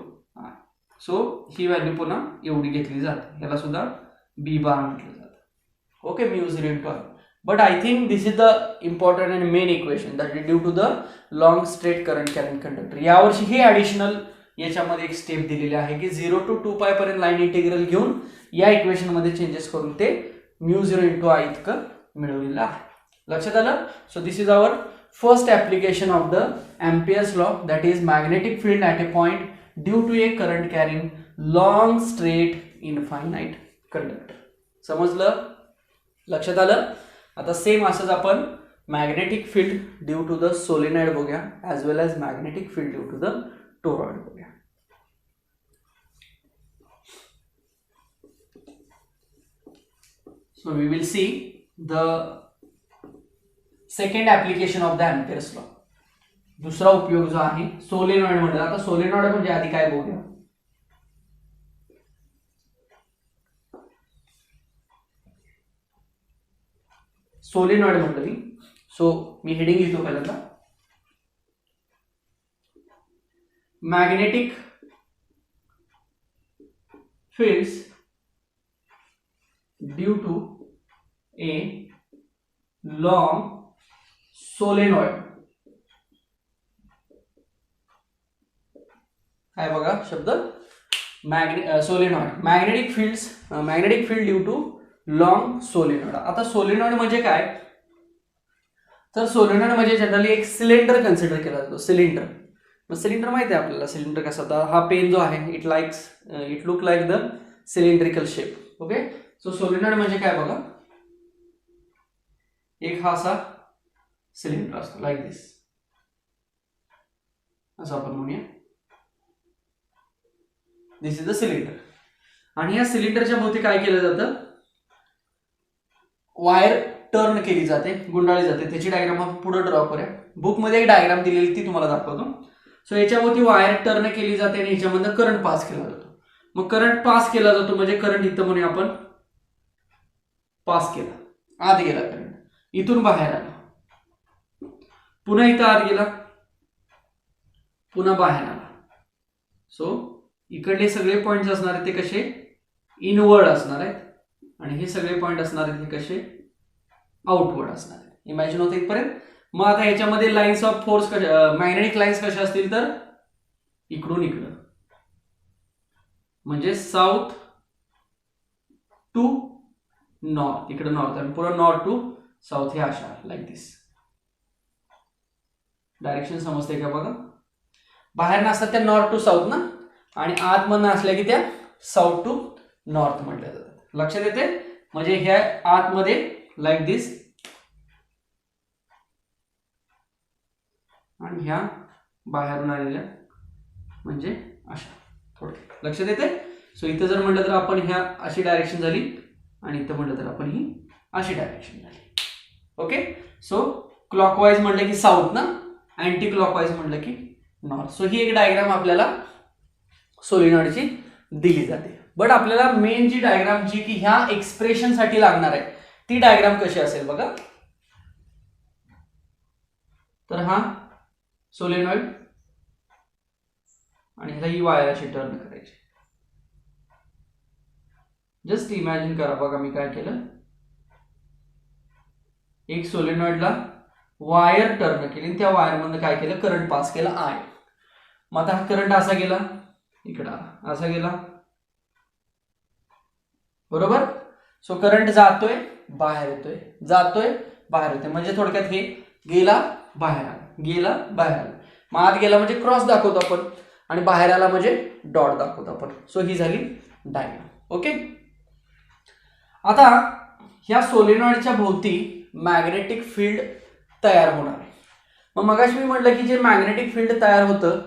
सो ही व्हॅल्यू पुन्हा एवढी घेतली जाते. याला सुद्धा b बार म्हटलं जातं. Okay, μ0 but I think this is the important and main equation that is due to the long straight current carrying conductor. यावर्षी हे ॲडिशनल याच्यामध्ये एक स्टेप दिलेली आहे की 0 to 2π पर्यंत लाईन इंटिग्रल घेऊन या इक्वेशन मध्ये चेंजेस करून ते μ0 into i इतकं मिळवलेलं आहे. लक्षात आलं. So this is our first application of the ampere's law, that is magnetic field at a point due to a current carrying long straight infinite conductor. समजलं, लक्षात आलं. आता सेम असंच आपण magnetic field due to the solenoid बघूया, as well as magnetic field due to the toroid बघूया. So we will see the second application of the Ampere's law. दुसरा उपयोग जो आहे सोलेनॉइड मध्ये. आता सोलेनॉइड म्हणजे आधी काय बघूया. सोलेनॉइड म्हटलं मी. सो मी हेडिंग लिहितो पहिल्यांदा. Magnetic fields due to a long solenoid. काय बघा शब्द, solenoid. Magnetic field due to long solenoid. आता सोलेनॉइड म्हणजे काय, तर सोलेनॉइड म्हणजे जनरली एक सिलेंडर कन्सिडर केला जातो. सिलेंडर, मग सिलेंडर माहिती आहे आपल्याला सिलेंडर कसा होता. हा पेन जो आहे it look like the cylindrical shape. Okay, so solenoid म्हणजे काय बघा, एक हा असा सिलेंडर असतो लाईक दिस, असं आपण म्हणूया. दिस इज द सिलेंडर. आणि या सिलेंडरच्या भोवती काय केलं जातं, वायर टर्न केली जाते, गुंडाळली जाते. त्याची डायग्राम आपण पुढे ड्रॉ करूया. बुकमध्ये एक डायग्राम दिलेली ती तुम्हाला दाखवतो. सो याच्याभोवती वायर टर्न केली जाते आणि याच्यामधून करंट पास केला जातो. मग करंट पास केला जातो म्हणजे करंट इथं म्हणूया आपण पास केला, आत गेला करंट, इथून बाहेर आला, पुन्हा इथं आत गेला, पुन्हा बाहेर आला. सो इकडले सगळे पॉइंट्स असणार आहेत ते कसे, इनवर्ड असणार आहेत. आणि हे सगळे पॉईंट असणार आहेत हे कसे आउटवर्ड असणार आहेत. इमॅजिन होतं इथपर्यंत. मग आता ह्याच्यामध्ये lines of force magnetic lines कशा असतील तर इकडून इकडं, म्हणजे साऊथ टू नॉर्थ, इकडे नॉर्थ आणि पुढे नॉर्थ टू साऊथ, हे अशा लाईक दिस. डायरेक्शन समजते का बघा. बाहेर नसतात त्या नॉर्थ टू साऊथ ना, आणि आतमधनं असल्या की त्या साऊथ टू नॉर्थ म्हटल्या जातात. लक्षात येते. म्हणजे ह्या आतमध्ये लाईक दिस आणि ह्या बाहेरून आलेल्या म्हणजे अशा. थोडं लक्षात येते. सो इथं जर म्हटलं तर आपण ह्या अशी डायरेक्शन झाली आणि इथं म्हटलं तर आपण ही अशी डायरेक्शन झाली. ओके. सो क्लॉकवाईज म्हटलं की साऊथ ना, अँटी क्लॉकवाईज म्हटलं की नॉर्थ. सो ही एक डायग्राम आपल्याला सोलेनॉइडची दिली जाते. बट आपल्याला मेन जी डायग्राम जी की ह्या एक्सप्रेशन साठी लागणार आहे ती डायग्राम कशी असेल बघा. तर हा सोलेनॉइड आणि ह्याला ही वायर अशी टर्न करायची. जस्ट इमॅजिन करा बघा मी काय केलं. एक सोलेनॉइडला वायर टर्न केली आणि त्या वायर मधून काय केलं, करंट पास केला आय. मग आता हा करंट असा गेला इकडे, असा गेला बरोबर. सो करंट जातोय बाहेर येतोय, जातोय बाहेर येतोय, म्हणजे थोडक्यात हे गेला बाहेर आला, गेला बाहेर आला. मग आत गेला म्हणजे क्रॉस दाखवतो आपण आणि बाहेर आला म्हणजे डॉट दाखवतो आपण. सो ही झाली डायग्राम. ओके. आता ह्या सोलेनॉइडच्या भोवती मॅग्नेटिक फील्ड तयार होणार आहे. मग मगाशी मी म्हटलं की जे मॅग्नेटिक फील्ड तयार होतं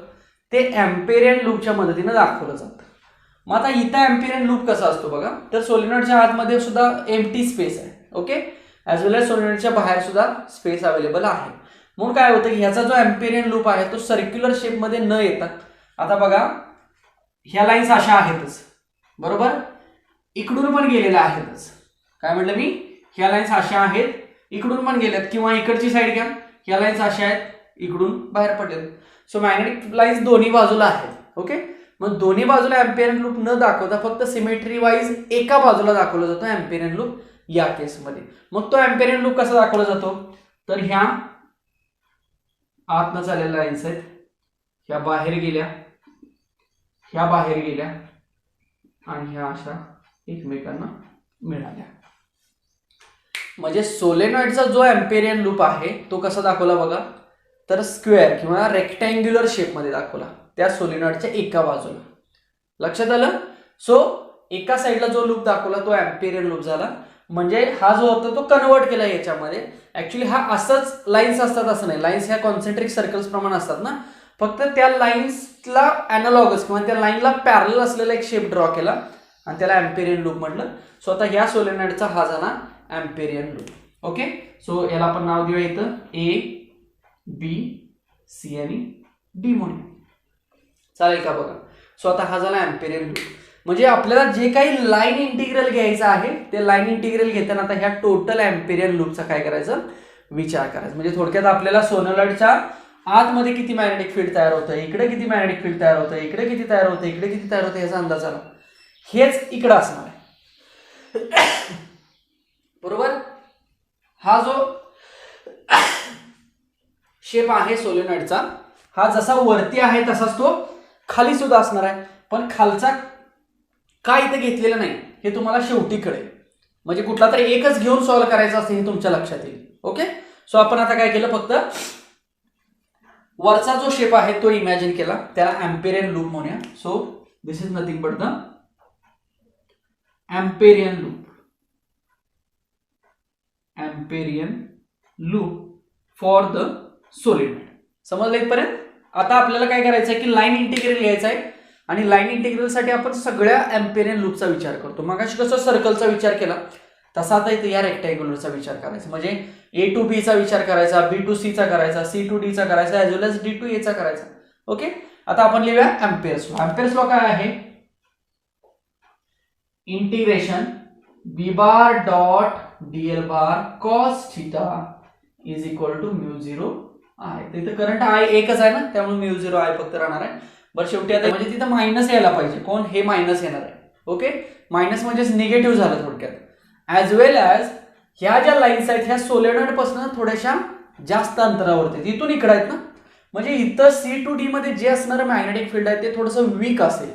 ते एम्पेरियन लूपच्या मदतीने दाखवलं जातं. मग आता इथं एम्पेरियन लूप कसा असतो बघा. तर सोलेनॉइडच्या आतमध्ये सुद्धा एम्प्टी स्पेस आहे. ओके. ॲज वेल एज सोलेनॉइडच्या बाहेर सुद्धा स्पेस अवेलेबल आहे. म्हणून काय होतं की ह्याचा जो एम्पेरियन लूप आहे तो सर्क्युलर शेपमध्ये न येता, आता बघा ह्या लाईन्स अशा आहेतच बरोबर, इकडून पण गेलेल्या आहेतच. काय म्हटलं मी, ह्या लाईन्स अशा आहेत, इकडून पण गेल्यात, किंवा इकडची साईड घ्या, ह्या लाईन्स अशा आहेत, इकडून बाहेर पडलेत. सो मॅग्नेटिक लाईन्स दोन्ही बाजूला आहेत. ओके. मग दोन्ही बाजूला एम्पेरियन लूप न दाखवता फक्त सिमेट्री वाईज एका बाजूला दाखवला जातो एम्पेरियन लूप या केसमध्ये. मग तो एम्पेरियन लूप कसा दाखवला जातो, तर ह्या आतनं चाललेल्या लाईन्स आहेत, ह्या बाहेर गेल्या, ह्या बाहेर गेल्या आणि ह्या अशा एकमेकांना मिळाल्या. म्हणजे सोलेनॉइडचा जो एम्पेरियन लूप आहे तो कसा दाखवला बघा, तर स्क्वेअर किंवा रेक्टँग्युलर शेपमध्ये दाखवला त्या सोलेनॉइडच्या एका बाजूला. लक्षात आलं. सो एका साईडला जो लूप दाखवला तो एम्पेरियन लूप झाला. म्हणजे हा जो होता तो कन्वर्ट केला याच्यामध्ये. ऍक्च्युली हा असंच लाईन्स असतात असं नाही, लाईन्स ह्या कॉन्सेंट्रिक सर्कल्स प्रमाणे असतात ना, फक्त त्या लाईन्सला अॅनालॉगस किंवा त्या लाईनला पॅरलल असलेला एक शेप ड्रॉ केला आणि त्याला एम्पेरियन लूप म्हटलं. सो आता ह्या सोलेनॉइडचा हा झाला एम्पेरियन लूप. ओके. सो याला आपण नाव देऊया इथं ए बी सी आणि डी म्हणून. चालेल का बघा. सो आता हा झाला एम्पेरियन लूप. म्हणजे आपल्याला जे काही लाईन इंटिग्रल घ्यायचं आहे ते लाईन इंटिग्रल घेताना आता ह्या टोटल एम्पेरियन लूपचा काय करायचं, विचार करायचा. म्हणजे थोडक्यात आपल्याला सोलेनॉइडच्या आतमध्ये किती मॅग्नेटिक फील्ड तयार होतं, इकडे किती मॅग्नेटिक फील्ड तयार होतं, इकडे किती तयार होतं, इकडे किती तयार होतं, याचा अंदाज आला. हेच इकडं असणार आहे बरोबर. हा जो शेप आहे सोलेनॉइडचा हा जसा वरती आहे तसाच तो खाली सुद्धा असणार आहे. पण खालचा काय इथे घेतलेला नाही हे तुम्हाला शेवटी कळेल. म्हणजे कुठला तरी एकच घेऊन सॉल्व्ह करायचं असते हे तुमच्या लक्षात येईल. ओके. सो आपण आता काय केलं, फक्त वरचा जो शेप आहे तो इमॅजिन केला, त्याला एम्पेरियन लूप म्हणूया. So this is nothing but the Amperian loop. Amperian loop for the solenoid. समजलं इथपर्यंत. आता आपल्याला काय करायचं आहे की लाईन इंटिग्रल घ्यायचा आहे आणि लाईन इंटिग्रलसाठी आपण सगळ्या एम्पेरियन लूपचा विचार करतो. मगाशी कसं सर्कलचा विचार केला तसा आता इथे या रेक्टँग्युलरचा विचार करायचा. म्हणजे ए टू बी चा विचार करायचा, बी टू सी चा करायचा, सी टू डी चा करायचा, as well as D two A चा करायचा. ओके. आता आपण लिहूया एम्पेयर्स लॉ. एम्पेयर्स लॉ काय आहे, integration B bar dot Diehl bar cos theta is equal to mu 0 I. तिथे करंट आय एकच आहे ना, त्यामुळे म्यू 0 आय फक्त राहणार आहे. बरं शेवटी आता म्हणजे तिथं मायनस यायला पाहिजे. कोण, हे मायनस येणार आहे. ओके. मायनस म्हणजे निगेटिव्ह झालं थोडक्यात. ॲज वेल ॲज ह्या ज्या लाईन्स आहेत ह्या सोलेनॉइड पासून थोड्याशा जास्त अंतरावरती आहेत, इथून इकडे आहेत ना, म्हणजे इथं C2D मध्ये जे असणारं मॅग्नेटिक फील्ड आहे ते थोडंसं वीक असेल.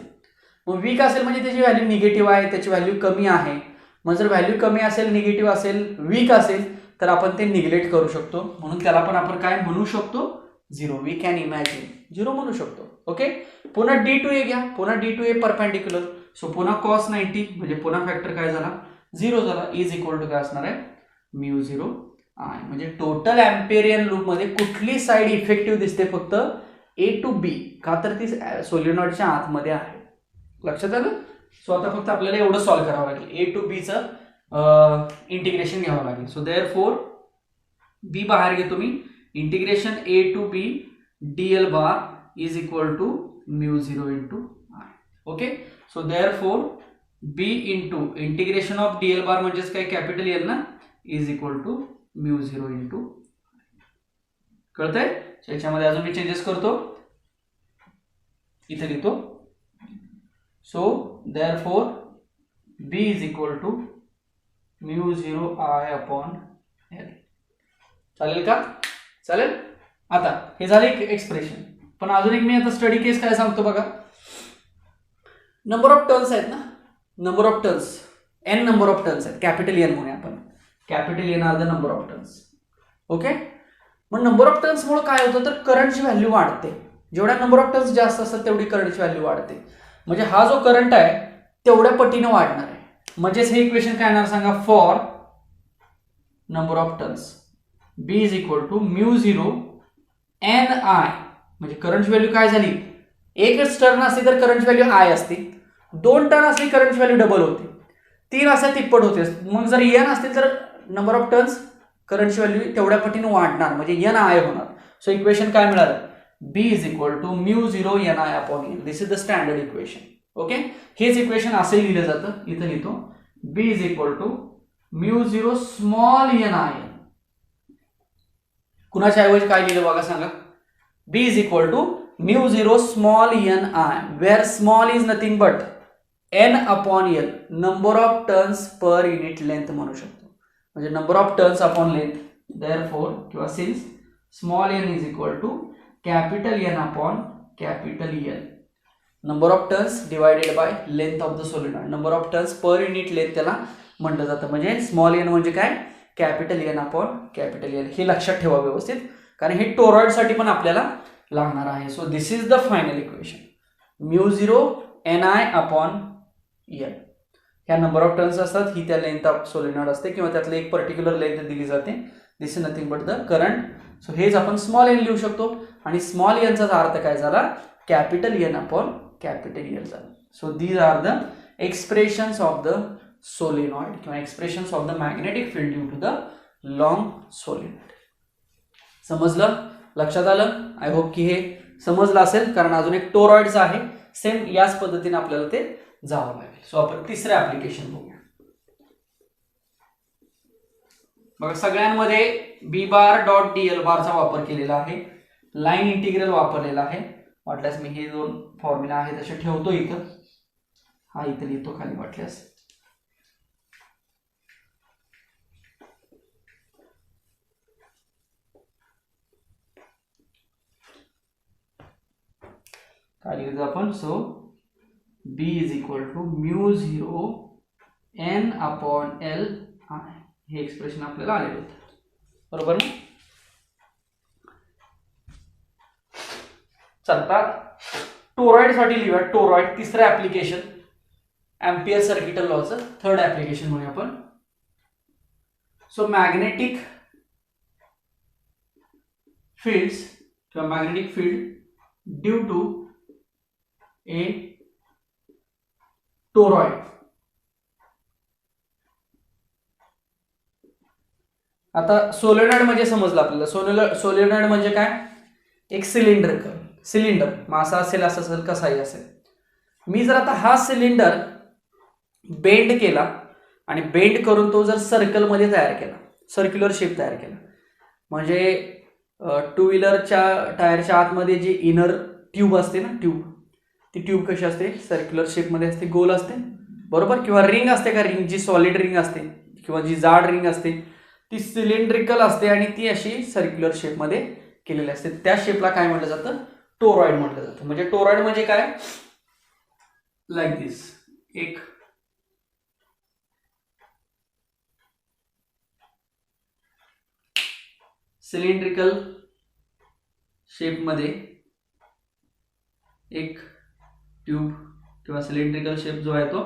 मग वीक असेल म्हणजे त्याची व्हॅल्यू निगेटिव्ह आहे, त्याची व्हॅल्यू कमी आहे. मग जर व्हॅल्यू कमी असेल, निगेटिव्ह असेल, वीक असेल तर आपण ते निग्लेक्ट करू शकतो. म्हणून त्याला पण आपण काय म्हणू शकतो, zero. We can imagine zero म्हणू शकतो. ओके. पुन्हा D2A घ्या, पुन्हा D2A परपेंडिक्युलर. सो पुन्हा cos 90 म्हणजे पुन्हा फॅक्टर काय झाला, झिरो झाला. इज इक्वल टू काय असणार आहे, म्यू झिरो आय. म्हणजे टोटल एम्पेरियन लूप मध्ये कुठली साईड इफेक्टिव्ह दिसते, फक्त A to B, का तर ती सोलेनॉइडच्या आतमध्ये आहे. लक्षात आलं. सो आता फक्त आपल्याला एवढं सॉल्व्ह करावं लागेल, A to B चं इंटिग्रेशन घ्यावं लागेल. सो देअरफॉर B बाहेर घेतो मी, integration A to B dl bar is equal to mu zero into I. Okay. So therefore B into integration of dl bar म्हणजेच काय, कॅपिटल L ना, is equal to mu zero into. कळतंय. याच्यामध्ये अजून मी चेंजेस करतो, इथे लिहितो. So therefore B is equal to mu zero I upon L. चालेल का, चालेल. आता हे झाले एक एक्सप्रेशन. पण अजून एक मी आता स्टडी केस काय सांगतो बघा. नंबर ऑफ टर्न्स आहेत ना, number of turns, n number of turns आहेत, कॅपिटल N म्हणूया आपण, capital N are the number of turns. Okay. मग नंबर ऑफ टर्न्समुळे काय होतं, तर करंटची व्हॅल्यू वाढते. जेवढ्या नंबर ऑफ टर्न्स जास्त असतात तेवढी करंटची व्हॅल्यू वाढते. म्हणजे हा जो करंट आहे तेवढ्या पटीने वाढणार आहे. म्हणजेच हे इक्वेशन काय येणार सांगा, for number of turns B is equal to mu zero N I. म्हणजे करंटची व्हॅल्यू काय झाली, एकच टर्न असते तर करंटची व्हॅल्यू आय असते, दोन टर्न असली करंटची व्हॅल्यू डबल होते, तीन असेल तिप्पट होते. मग जर एन असतील तर नंबर ऑफ टर्न्स करंटची व्हॅल्यू तेवढ्या पटीने वाढणार, म्हणजे एन आय होणार. सो इक्वेशन काय मिळालं, B is equal to mu zero N I upon N. This is the standard equation. Okay. हेच इक्वेशन असे लिहिलं जातं, इथं लिहितो B is equal to mu zero small N I. कुणाच्या ऐवजी काय लिहिलं बघा सांगा, B is equal to mu zero small N I, where small is nothing but n upon L, number of turns per unit length म्हणू शकतो. म्हणजे number of turns upon length. Therefore किंवा since small n is equal to capital N upon capital L. Number of turns divided by length of the solenoid. Number of turns per unit length त्याला म्हटलं जातं. म्हणजे small n म्हणजे काय, capital N upon capital L. हे लक्षात ठेवा व्यवस्थित, कारण हे टोरॉइडसाठी पण आपल्याला लागणार आहे. So this is the final equation, mu zero N I upon L. ह्या नंबर ऑफ टर्न्स असतात, ही त्या लेंथ ऑफ सोलेनॉइड असते किंवा त्यातली एक पर्टिक्युलर लेंथ दिली जाते. This is nothing but the current. So हेच आपण स्मॉल n लिहू शकतो, आणि स्मॉल nचा अर्थ काय झाला, capital N upon capital L झाला. So these are the expressions of the solenoid किंवा expressions of the magnetic field due to the long solenoid. समजलं, लक्षात आलं. आय होप की हे समजलं असेल, कारण अजून एक टोरॉइडचं आहे, सेम याच पद्धतीने आपल्याला ते जावं लागेल. सो आपण तिसरं ऍप्लिकेशन बघूया. बघा सगळ्यांमध्ये B बार डॉट DL बारचा वापर केलेला आहे, लाईन इंटिग्रल वापरलेला आहे. वाटल्यास मी हे दोन फॉर्म्युला आहे तसे ठेवतो इथं, हा इथं लिहितो खाली वाटल्यास. काय लिहितो आपण, so B is equal to mu zero N upon L I. हे एक्सप्रेशन आपल्याला आलेलं होतं, बरोबर ना. चलता टोरॉइड साठी लिहूया. टोरॉइड तिसरं ऍप्लिकेशन, एम्पियर सर्किटल लॉचं थर्ड ऍप्लिकेशन म्हणूया आपण. सो मॅग्नेटिक फील्ड्स किंवा magnetic field due to a toroid. आता सोलेनॉइड म्हणजे समजलं आपल्याला. सोलेनॉइड म्हणजे काय, एक सिलेंडर मासा असेल, असं असेल, कसाही असेल. मी जर आता हा सिलेंडर बेंड केला आणि बेंड करून तो जर सर्कलमध्ये तयार केला, सर्क्युलर शेप तयार केला, म्हणजे टू व्हीलरच्या टायरच्या आतमध्ये जी इनर ट्यूब असते ना, ती ट्यूब कशी असते, सर्क्युलर शेपमध्ये असते, गोल असते, बरोबर. किंवा रिंग असते का, रिंग जी सॉलिड रिंग असते, किंवा जी जाड रिंग असते ती सिलेंड्रिकल असते आणि ती अशी सर्क्युलर शेपमध्ये केलेली असते, त्या शेपला काय म्हटलं जातं, टोरॉइड म्हटलं जातं. म्हणजे टोरॉइड म्हणजे काय, लाईक दिस, एक सिलेंड्रिकल शेपमध्ये एक ट्यूब किंवा सिलेंड्रिकल शेप जो आहे तो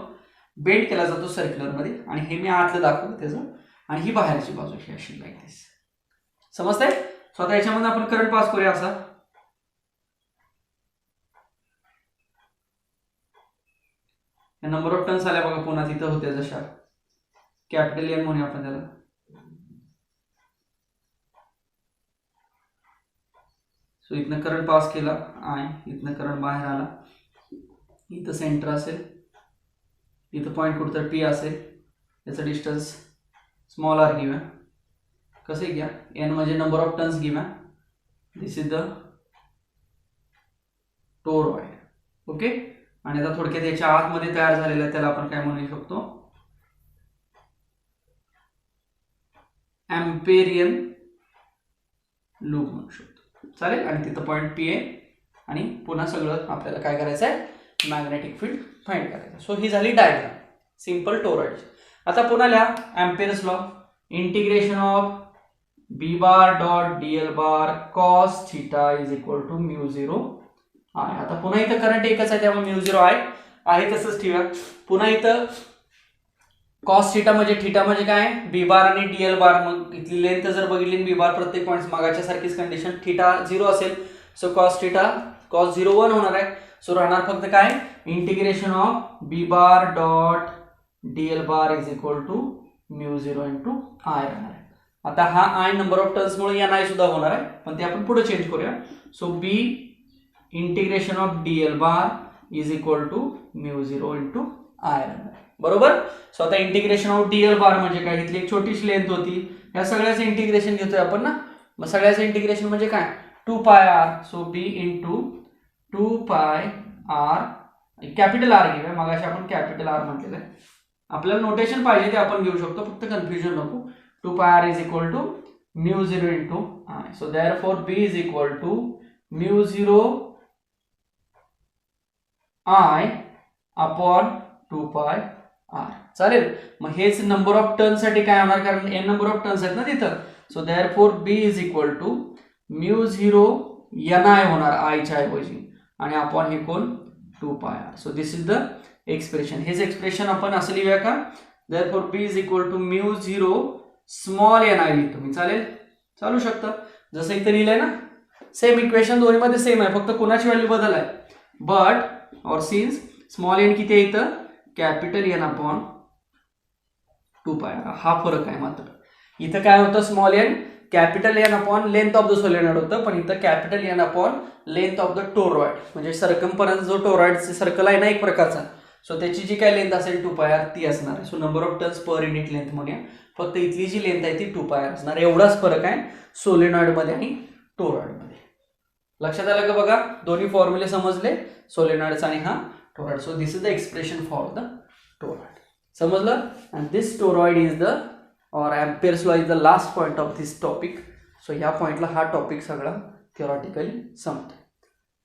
बेंड केला जातो सर्क्युलर मध्ये, आणि हे मी आतलं दाखवलं त्याचं, आणि ही बाहेरची बाजू ही अशी लाईक दिस. समजतंय? स्वतः याच्यामध्ये आपण करंट पास करूया असा. नंबर ऑफ टर्न्स आल्या बघा पुन्हा तिथं होत्या जशा, कॅपिटल एन म्हणूया आपण त्याला. सो इथनं करंट पास केला आय, इथनं करंट बाहेर आला, इथं सेंटर असेल, इथं पॉईंट कुठं पी असेल, याचं डिस्टन्स स्मॉल आर घेऊया. कसे घ्या, एन म्हणजे नंबर ऑफ टर्न्स घेऊया. दिस इज द टोरॉइड. ओके. आणि आता थोडक्यात याच्या आतमध्ये तयार झालेलं आहे त्याला आपण काय म्हणू शकतो, एम्पेरियन लूप म्हणू शकतो. चालेल. आणि तिथं पॉईंट पी आहे, आणि पुन्हा सगळं आपल्याला काय करायचं आहे, मॅग्नेटिक फील्ड फाइंड करायचं. सो ही झाली डायग्राम सिंपल टोरॉइड. आता पुन्हा लिहा ampere's law, integration of B bar dot Diehl bar cos theta is equal to mu zero I. आता पुन्हा इथं करंट एकच आहे त्यामुळे म्यू झिरो आय आहे तसंच ठेवा. पुन्हा इथं कॉस थीटा म्हणजे थीटा म्हणजे काय, बी बार आणि डीएल बार. मग इथली लेंथ जर बघितली बी बार प्रत्येक पॉईंट मागाच्या सारखीच कंडिशन, थीटा 0 असेल, सो कॉस थीटा कॉस 0 1 होणार आहे. सो राहणार फक्त काय, integration of B bar dot Diehl bar is equal to mu zero into I राहणार आहे. आता हा आय नंबर ऑफ टर्न्स मुळे एन आय सुद्धा होणार आहे, पण ते आपण पुढे चेंज करूया. So B integration of DL bar is equal to mu zero into I राहणार आहे. बरोबर. सो आता इंटिग्रेशन ऑफ डीएल बार म्हणजे काय, इथली एक छोटीशी लेंथ होती, या सगळ्याचं इंटिग्रेशन घेतोय आपण ना. मग सगळ्याचं इंटिग्रेशन म्हणजे काय, 2 पाय आर. सो बी into 2 pi R, capital R घेऊया, मगाशी आपण कॅपिटल आर म्हटलेलं आहे. आपल्याला नोटेशन पाहिजे ते आपण घेऊ शकतो, फक्त कन्फ्युजन नको. 2 pi R is equal to mu zero into I. So therefore B is equal to mu zero I upon 2 pi R. चालेल. मग हेच नंबर ऑफ टर्न साठी काय होणार, कारण एन नंबर ऑफ टर्न्स आहेत ना तिथं. So therefore B is equal to mu zero N I होणार आयच्या ऐवजी, आणि अपॉन हे कोण 2 pi R. So this is the expression. हेच एक्सप्रेशन आपण असं लिहूया का, therefore B is equal to mu zero small N I लिहितो मी. चालेल, चालू शकतं. जसं इथं लिहिलंय ना, सेम इक्वेशन दोन्हीमध्ये सेम आहे, फक्त कोणाची व्हॅल्यू बदल आहे. बट और सिन्स स्मॉल एन किती आहे इथं, capital N upon 2 pi R, हा फरक आहे. मात्र इथं काय होतं, small N capital N upon length of the solenoid होतं, पण इथं capital N upon length of the toroid. म्हणजे सर्कम्फरन्स जो टोरॉइड सर्कल आहे ना एक प्रकारचा, सो त्याची जी काय लेंथ असेल 2 पाय आर ती असणार आहे. So number of turns per unit length म्हणूया, फक्त इथली जी लेंथ आहे ती 2 पाय आर असणार. एवढाच फरक आहे सोलेनॉइड मध्ये आणि टोरॉइड मध्ये. लक्षात आलं का बघा, दोन्ही फॉर्म्युले समजले, सोलेनॉइडचा आणि हा toroid. So this is the expression for the toroid. समजलं. And this toroid is the or ampere's law is the last point of this topic. So या पॉइंटला हा टॉपिक सगळा थिओरॉटिकली संपतो.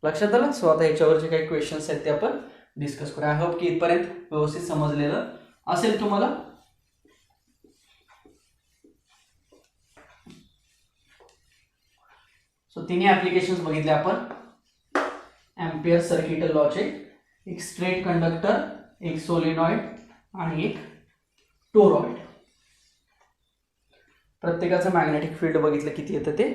लक्षात आलं. सो आता याच्यावर जे काही क्वेश्चन्स आहेत ते आपण डिस्कस करूया. आय होप की इथपर्यंत व्यवस्थित समजलेलं असेल तुम्हाला. सो तिन्ही ऍप्लिकेशन्स बघितले आपण एम्पियर सर्किट लॉचे. एक स्ट्रेट कंडक्टर, एक सोलेनॉइड आणि एक टोरॉइड. प्रत्येकाचं मॅग्नेटिक फील्ड बघितलं किती येतं ते.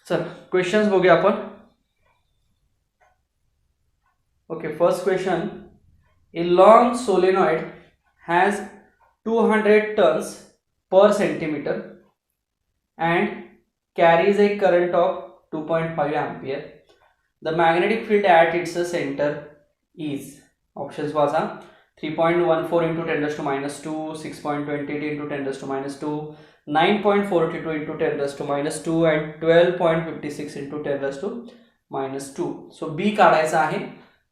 चल क्वेश्चन्स बघूया आपण. Okay, first question. A long solenoid has 200 turns per centimeter and carries a current of 2.5 ampere. The magnetic field at its center is, options was 3.14 into 10 raised to minus 2, 6.28 into 10 raised to minus 2, 9.42 into 10 raised to minus 2 and 12.56 into 10 raised to minus 2. So B काढायचा आहे.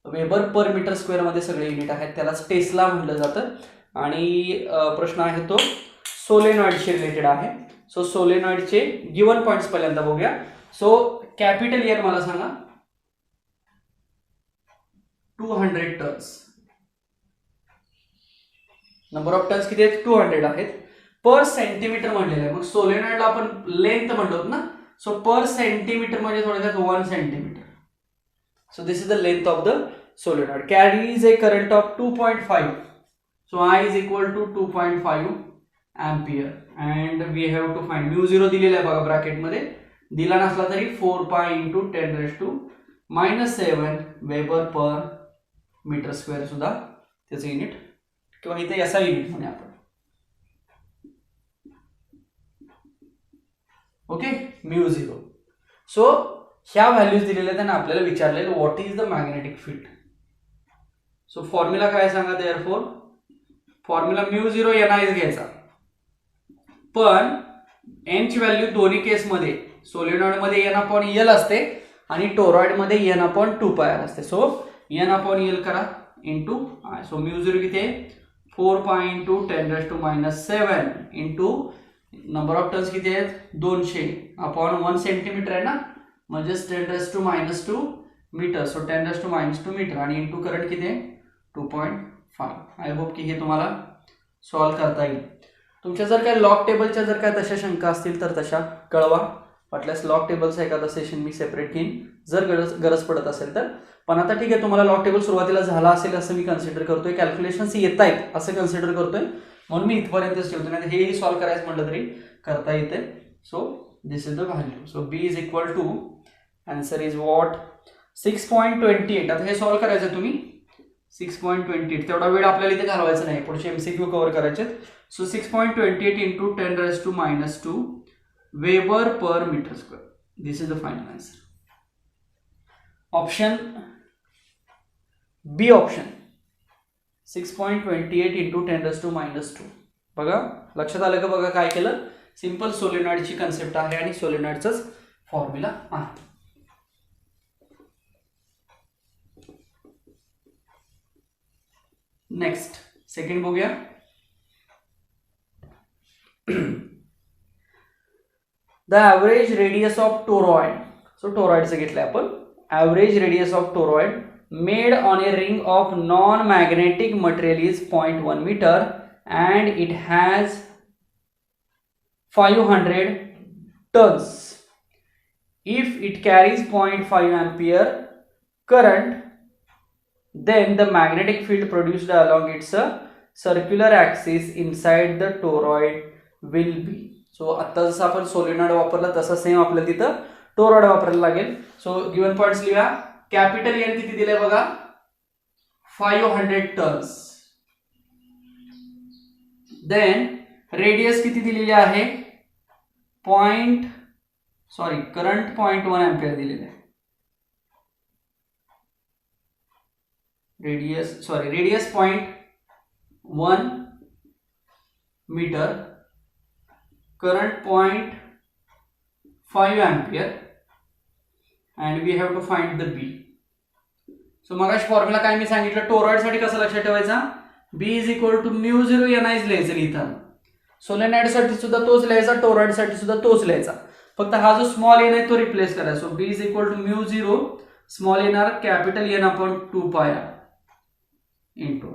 Weber per metre square मध्ये सगळे unit आहेत, त्यालाच Tesla म्हटलं जातं. आणि प्रश्न आहे तो सोलेनॉइडशी रिलेटेड आहे. सो सोलेनॉइडचे गिवन पॉइंट्स पहिल्यांदा बघूया. सो कॅपिटल एन मला सांगा 200 टन्स. नंबर ऑफ टन्स किती आहेत? 200 आहेत. पर सेंटीमीटर म्हणलेलं आहे. मग सोलेनॉइडला आपण लेंथ म्हणतो ना, सो पर सेंटीमीटर म्हणजे थोडक्यात 1 centimetre. So this is the length of the solenoid. Carries a current of 2.5. So I is equal to 2.5 ampere and we have to find mu 0 दिलेला आहे बघा ब्रॅकेट मध्ये, दिला नसला तरी 4 pi into 10 raised to -7 weber per metre square सुद्धा त्याचं unit, किंवा इथे याचा युनिट म्हणे आपण. Okay, mu 0. सो ह्या व्हॅल्यूज दिलेल्या त्यांना आपल्याला विचारले what is the magnetic field. So formula काय सांगा, देअरफॉर फॉर्म्युला म्यू 0 NI घ्यायचा. पण एन ची व्हॅल्यू दोन्ही केसमध्ये सोलेनॉइड मध्ये N/L असते आणि टोरॉइड मध्ये N/2πr असते. सो N/L करा इंटू I. सो म्यू 0 किती आहे? 4 pi into 10 raised to -7 into number of turns किती आहेत? 200 अपॉन 1 सेंटीमीटर आहे ना, म्हणजे 10 raised to -2 metre. So 10 raised to -2 metre आणि इंटू करंट किती आहे? 2.5. आय होप की हे तुम्हाला सॉल्व्ह करता येईल. तुमच्या जर काय लॉग टेबलच्या जर काय तशा शंका असतील तर तशा कळवा. वाटल्यास लॉग टेबलचा एखादा सेशन मी सेपरेट घेईन जर गरज पडत असेल तर. पण आता ठीक आहे, तुम्हाला लॉग टेबल सुरुवातीला झाला असेल असं मी कन्सिडर करतोय, कॅल्क्युलेशन्स येत आहेत असं कन्सिडर करतोय, म्हणून मी इथपर्यंतच ठेवतो. नाही हेही सॉल्व्ह करायचं म्हटलं तरी करता येते. So this is the value. So B is equal to answer is what 6.28. आता हे सॉल्व्ह करायचं तुम्ही 6.28. तेवढा वेळ आपल्याला इथे घालवायचा नाही, पुढचे MCQ कव्हर करायचे. So 6.28 into 10 raised to -2 weber per metre square. This is the final answer. Option B option 6.28 into 10 raised to -2. बघा लक्षात आलं का? बघा काय केलं, सिंपल सोलेनॉइडची कन्सेप्ट आहे आणि सोलेनॉइडचाच फॉर्म्युला आहे. नेक्स्ट सेकंड बघूया. The average radius of toroid. So टोरॉइडचं घेतलंय आपण. Average radius of toroid made on a ring of non magnetic material is 0.1 meter and it has 500 tons. If it carries 0.5 ampere current, then the magnetic field produced along its circular axis inside the toroid will be. So आता जसं आपण solenoid वापरला तसं same आपल्याला तिथं toroid वापरायला लागेल. So given points लिहा. कॅपिटल एन किती दिले बघा 500 टन्स. देन रेडियस किती दिलेली आहे करंट 0.1 एम्पियर दिलेले आहे. Radius 0.1 metre, current 0.5 ampere and we have to find the B. So मगाशी फॉर्म्युला काय मी सांगितलं, टोरॉइड साठी कसं लक्षात ठेवायचा, B is equal to mu 0 NI लिहायचं इथं. सोलेनॉइड साठी सुद्धा तोच लिहायचा, टोरॉइड साठी सुद्धा तोच लिहायचा, फक्त हा जो स्मॉल एन आहे तो रिप्लेस करायचा. So B is equal to mu 0 small N R capital N/2πr into.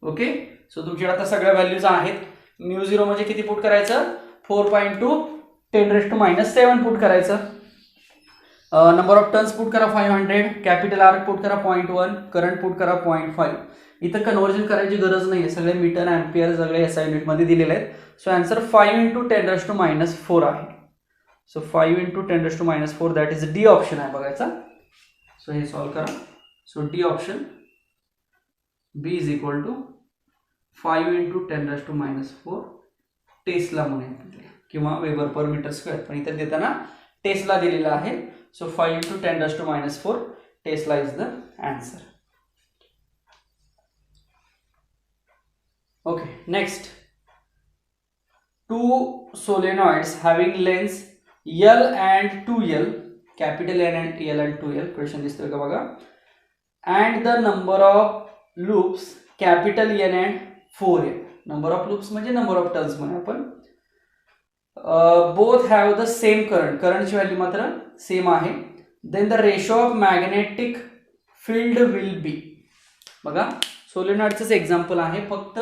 Okay, so तुमच्याकडे आता सगळ्या व्हॅल्यूज आहेत. म्यू 0 म्हणजे किती पुट करायचं, 4 pi into 10 raised to -7 put करायचं. नंबर ऑफ टर्न्स पुट करा 500, कॅपिटल R पुट करा 0.1, करंट पुट करा 0.5. इथं कन्वर्जन करायची गरज नाही, सगळे मीटर एम्पियर सगळे SI युनिट मध्ये दिलेले आहेत. So answer 5 into 10 raised to -4 आहे. So 5 into 10 raised to -4 that is D option आहे बघायचा. सो हे सॉल्व्ह करा. So D option B is equal to 5 into 10 raised to -4 tesla म्हणूया किंवा वेबर पर मीटर स्क्वेअर, पण इथे देताना टेस्ला दिलेला आहे. So 5 into 10 raised to -4 Tesla is the answer. Okay, next. Two solenoids having lengths L and 2L, capital N and L and 2L. Question दिसतोय का बघा. And the number of loops capital N and 4n. Number of loops म्हणजे number of turns म्हणून आपण. Both have the same current, करंटची value मात्र same आहे. Then the ratio of magnetic field will be. बघा सोलेनॉइडचंच एक्झाम्पल आहे, फक्त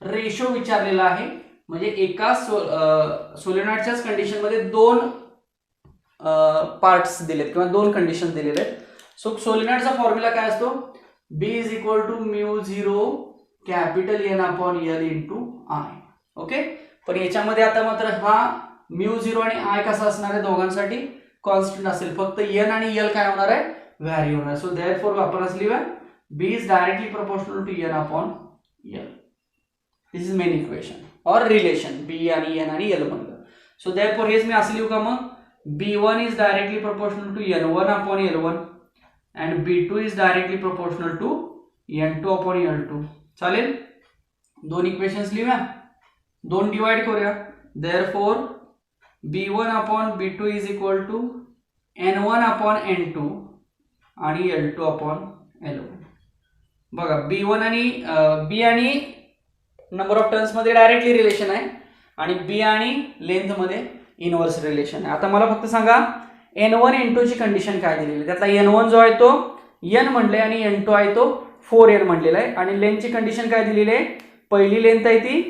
रेशो विचारलेला आहे. म्हणजे एका सोलेनॉइडच्याच कंडिशनमध्ये दोन पार्ट्स दिलेत किंवा दोन कंडिशन दिलेले आहेत. सो सोलेनॉइडचा फॉर्म्युला काय असतो, B is equal to mu zero capital N upon L into I. Okay, पण याच्यामध्ये आता मात्र हा म्यू झिरो आणि आय कसा असणार आहे, दोघांसाठी कॉन्स्टंट असेल, फक्त एन आणि एल काय होणार आहे, व्हॅरी होणार. सो देअरफॉर आपण असं लिहूया B is directly proportional to N upon L. This is main equation or relation B आणि एन आणि एल मधलं. सो देअरफॉर हेच मी असं लिहू का मग, B1 is directly proportional to N1 upon L1 and B2 is directly proportional to N2 upon L2. चालेल, दोन इक्वेशन्स लिहूया, दोन डिवाइड करूया. Therefore B1 upon B2 is equal to N1 upon N2 आणि L2 upon L1. बघा B1 आणि B आणि number of turns मध्ये डायरेक्टली रिलेशन आहे आणि B आणि लेंथ मध्ये इनवर्स रिलेशन आहे. आता मला फक्त सांगा N1 N2 ची कंडिशन काय दिलेली आहे. त्यातला N1 जो आहे तो N म्हणले आणि N2 आहे तो 4n म्हणलेला आहे. आणि लेंथची कंडिशन काय दिलेली आहे, पहिली लेंथ आहे ती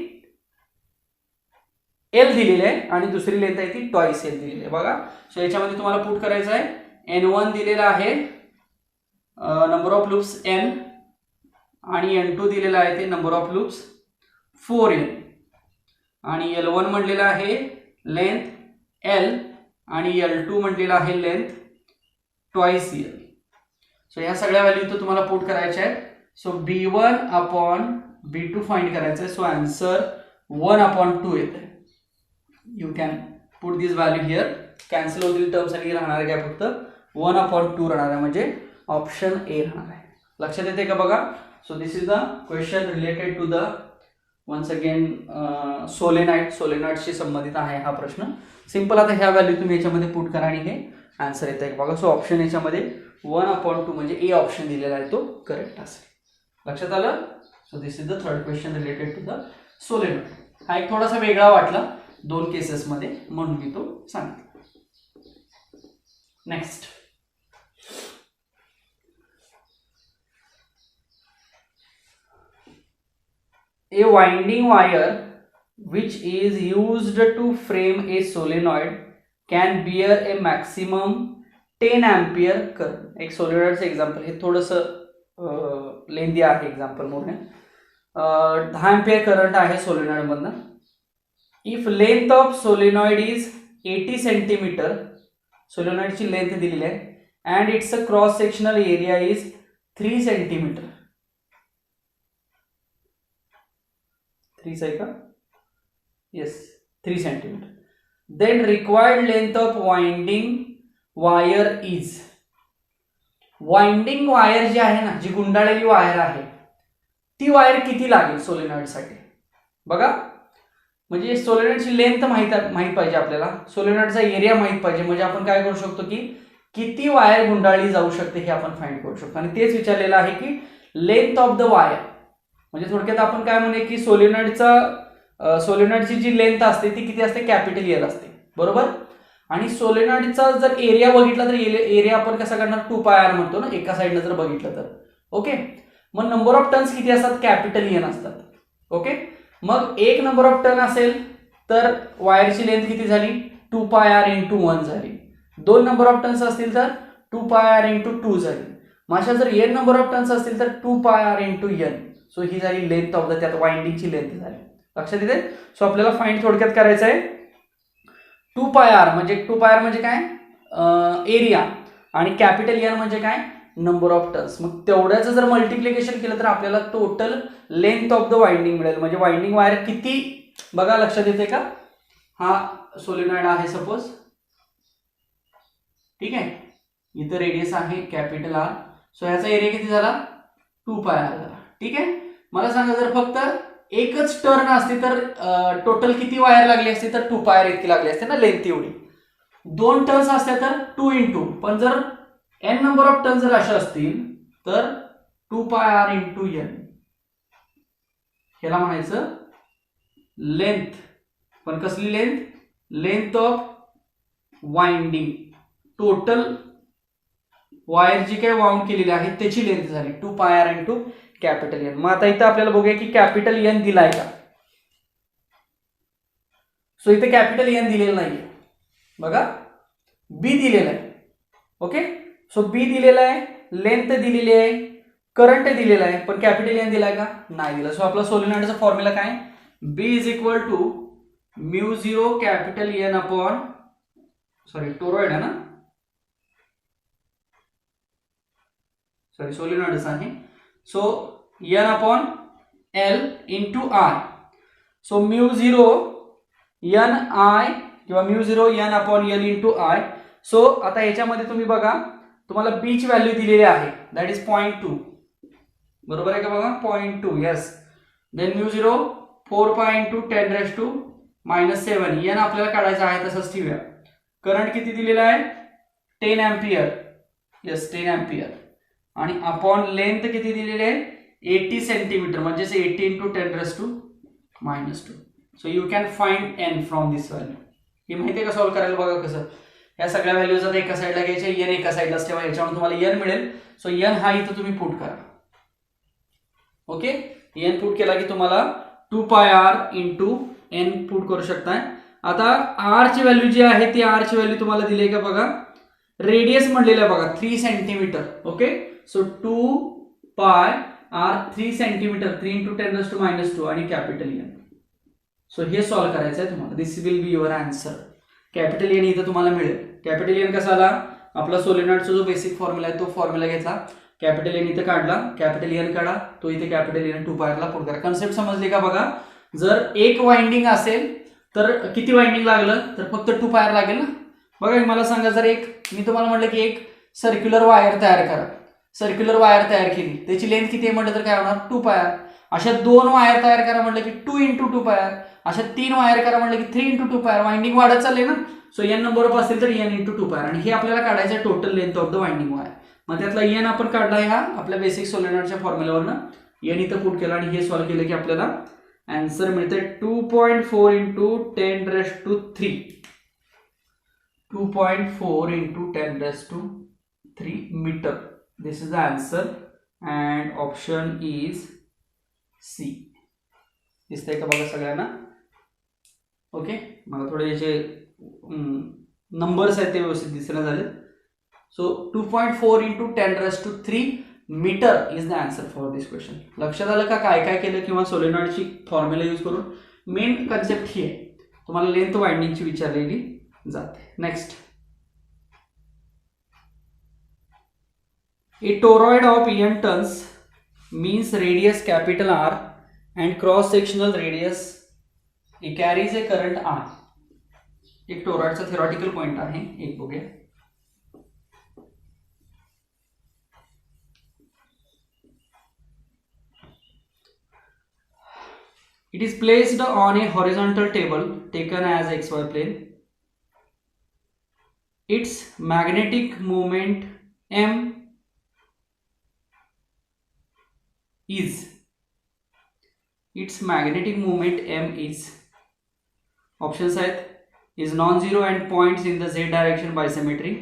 L दिलेली आहे आणि दुसरी लेंथ आहे ती ट्वाइस L दिलेली आहे. बघा, सो याच्यामध्ये तुम्हाला पुट करायचं आहे, N1 दिलेला आहे नंबर ऑफ लूप्स N आणि N2 दिलेला आहे ते नंबर ऑफ लूप्स 4n आणि L1 म्हणलेला आहे लेंथ L आणि L2 म्हटलेला आहे लेंथ ट्वाइस L. सो या सगळ्या व्हॅल्यू तर तुम्हाला पुट करायच्या आहेत. So B1 upon B2 find करायचं आहे. सो आन्सर 1 अपॉन 2 येते. You can put this value here. Cancel होतील टर्म्स आणि राहणार आहे काय, फक्त 1 अपॉन 2 राहणार आहे, म्हणजे ऑप्शन ए राहणार आहे. लक्षात येते का बघा. So this is the question related to the once again सोलेनॉइडशी संबंधित आहे हा प्रश्न. सिंपल. आता ह्या व्हॅल्यू तुम्ही याच्यामध्ये पुट करा आणि हे आन्सर येतं आहे बघा. सो ऑप्शन याच्यामध्ये 1 अपॉन 2 म्हणजे ए ऑप्शन दिलेला आहे तो करेक्ट असेल. लक्षात आलं. So this is the third question related to the solenoid. हा एक थोडासा वेगळा वाटला दोन केसेसमध्ये म्हणून मी तो सांगितला. Next, a winding wire which is used to frame a solenoid can bear a maximum 10 ampere current. एक सोलेनॉइडचं एक्झाम्पल, हे थोडंसं लेंदी आहे एक्झाम्पल म्हणून. 10 एम्पियर करंट आहे सोलेनॉइड मधनं. If length of solenoid is 80 centimeter, सोलेनॉइडची लेंथ दिलेली आहे, and it's a cross sectional area is 3 centimeter. 3 आहे का, yes 3 centimeter. Then required length of winding wire is. Winding wire जी आहे ना, जी गुंडाळलेली वायर आहे, ती वायर किती लागेल सोलेनॉइडसाठी. बघा, म्हणजे सोलेनॉइडची लेंथ माहित पाहिजे आपल्याला, सोलेनॉइडचा एरिया माहित पाहिजे, म्हणजे आपण काय करू शकतो की किती वायर गुंडाळली जाऊ शकते हे आपण फाइंड करू शकतो. आणि तेच विचारलेलं आहे की लेंथ ऑफ द वायर, म्हणजे थोडक्यात आपण काय म्हणूया की सोलेनॉइडची जी लेंथ असते ती किती असते, कॅपिटल एल असते, बरोबर. आणि सोलेनॉइडचा जर एरिया बघितला तर एरिया आपण कसा करणार, 2πr म्हणतो ना एका साईडनं जर बघितलं तर. ओके, मग नंबर ऑफ टर्न्स किती असतात, कॅपिटल एन असतात. ओके, मग एक नंबर ऑफ टर्न असेल तर वायरची लेंथ किती झाली, 2πr इंटू 1 झाली. दोन नंबर ऑफ टर्न्स असतील तर 2πr इंटू 2 झाली. मग अशा जर n नंबर ऑफ टर्न्स असतील तर 2πr इंटू n. सो ही झाली लेंथ ऑफ द, त्यात वाइंडिंगची लेंथ झाली. लक्षात येते. सो आपल्याला फाइंड थोडक्यात करायचं आहे 2πr म्हणजे काय, एरिया, आणि कॅपिटल एन म्हणजे काय, नंबर ऑफ टर्न्स. मग तेवढ्याचं जर मल्टिप्लिकेशन केलं तर आपल्याला total length of the winding मिळेल. म्हणजे वाइंडिंग वायर किती, बघा लक्षात येते का. हा सोलेनॉइड आहे सपोज, ठीक आहे, इथं रेडियस आहे कॅपिटल आर. सो ह्याचा एरिया किती झाला, 2πr झाला. ठीक आहे, मला सांगा जर फक्त एकच टर्न असते तर टोटल किती वायर लागली असते, तर 2πr इतकी लागली असते ना लेंथ एवढी. दोन टर्न्स असत्या तर 2 इंटू, पण जर n नंबर ऑफ टर्न जर अशा असतील तर 2πr इंटू एन, ह्याला म्हणायचं लेंथ. पण कसली length? Length of winding, total wire जी काही वाउंड केलेली आहे त्याची लेंथ झाली 2πr इंटू कॅपिटल एन. मग आता इथं आपल्याला बघूया की कॅपिटल एन दिलाय का. सो इथे कॅपिटल एन दिलेलं नाहीये बघा, बी दिलेला आहे. ओके, सो बी दिलेला आहे, लेंथ दिलेली आहे, करंट दिलेला आहे, पण कॅपिटल एन दिलाय का? नाही दिला. सो आपला सोलेनॉइडचा फॉर्म्युला काय? B is equal to mu zero capital N upon, sorry toroid आहे ना, सॉरी सोलेनॉइडच आहे. So N upon L into I. So mu zero N I किंवा mu zero N upon L into I. So आता याच्यामध्ये तुम्ही बघा, तुम्हाला बी ची व्हॅल्यू दिलेली आहे, दॅट इज 0.2. बरोबर आहे का बघा, 0.2. Yes. Then mu zero 4π into 10⁻⁻⁷. N आपल्याला काढायचं आहे, तसंच ठेवूया. करंट किती दिलेला आहे? 10 अँपियर. Yes, 10 ampere. आणि अपॉन लेंथ किती दिलेली आहे? 80 सेंटीमीटर, म्हणजेच 80 into 10⁻⁻². So you can find N from this value. हे माहिती आहे का सॉल्व्ह करायला? बघा कसं, या सगळ्या व्हॅल्यूज आता एका साईडला घ्यायच्या, एन एका साईडलाच ठेवा, याच्यावर तुम्हाला एन मिळेल. सो एन हा इथं तुम्ही पुट करा. ओके, एन पुट केला की तुम्हाला 2πr इंटू एन पुट करू शकताय. आता आर ची व्हॅल्यू जी आहे ती आर ची व्हॅल्यू तुम्हाला दिली आहे का बघा, रेडियस म्हणलेलं आहे बघा 3 centimeter. Okay, so 2πr 3 centimeter, 3 into 10⁻⁻² आणि कॅपिटल एन. सो हे सॉल्व्ह करायचं आहे तुम्हाला. This will be your answer. Capital N इथं तुम्हाला मिळेल. कॅपिटल एन कसा आला? आपला सोलेनॉइडचा जो बेसिक फॉर्म्युला आहे तो फॉर्म्युला घेतला, कॅपिटल एन इथं काढला, कॅपिटल एन काढा, तो इथे कॅपिटल एन 2πr ला पुट करा. कन्सेप्ट समजली का बघा? जर एक वाइंडिंग असेल तर किती वाइंडिंग लागलं? तर फक्त 2πr लागेल ना. बघा मला सांगा, जर मी तुम्हाला म्हटलं की एक सर्क्युलर वायर तयार करा, सर्क्युलर वायर तयार केली, त्याची लेंथ किती आहे म्हटलं तर काय होणार? 2πr. अशा 2 वायर तयार करा म्हटलं की 2 इंटू 2πr. अशा 3 वायर करा म्हटलं की 3 इंटू 2πr. वाइंडिंग वाढत चालले ना. सो एन नंबर ऑफ असेल तर एन इंटू 2πr. आणि हे आपल्याला काढायचं total length of the winding wire. मग त्यातला एन आपण काढला ह्या आपल्या बेसिक सोलेनॉइडच्या फॉर्म्युल्यावरनं, एन इथं पुट केला आणि हे सॉल्व्ह केलं की आपल्याला आन्सर मिळते 2.4 into 10⁻³ 2.4 into 10⁻³ metre. This is the answer and option is C. दिसतंय का बघा सगळ्यांना? ओके, मला थोडे याचे नंबर्स आहेत ते व्यवस्थित दिसले झाले. So 2.4 into 10⁻³ metre is the answer for this question. लक्षात आलं का काय काय केलं किंवा सोलेनॉइडची फॉर्म्युला यूज करून? मेन कन्सेप्ट ही आहे, तुम्हाला लेंथ वाइंडिंगची विचारलेली जाते. Next, a toroid of n turns means radius capital R and cross sectional radius it carries a current I. एक टोरॉइडचा theoretical point आहे, एक बघूया. It is placed on a horizontal table taken as xy plane. Its magnetic moment M is, its magnetic moment M is, options आहेत, is non-zero and points in the z direction by symmetry,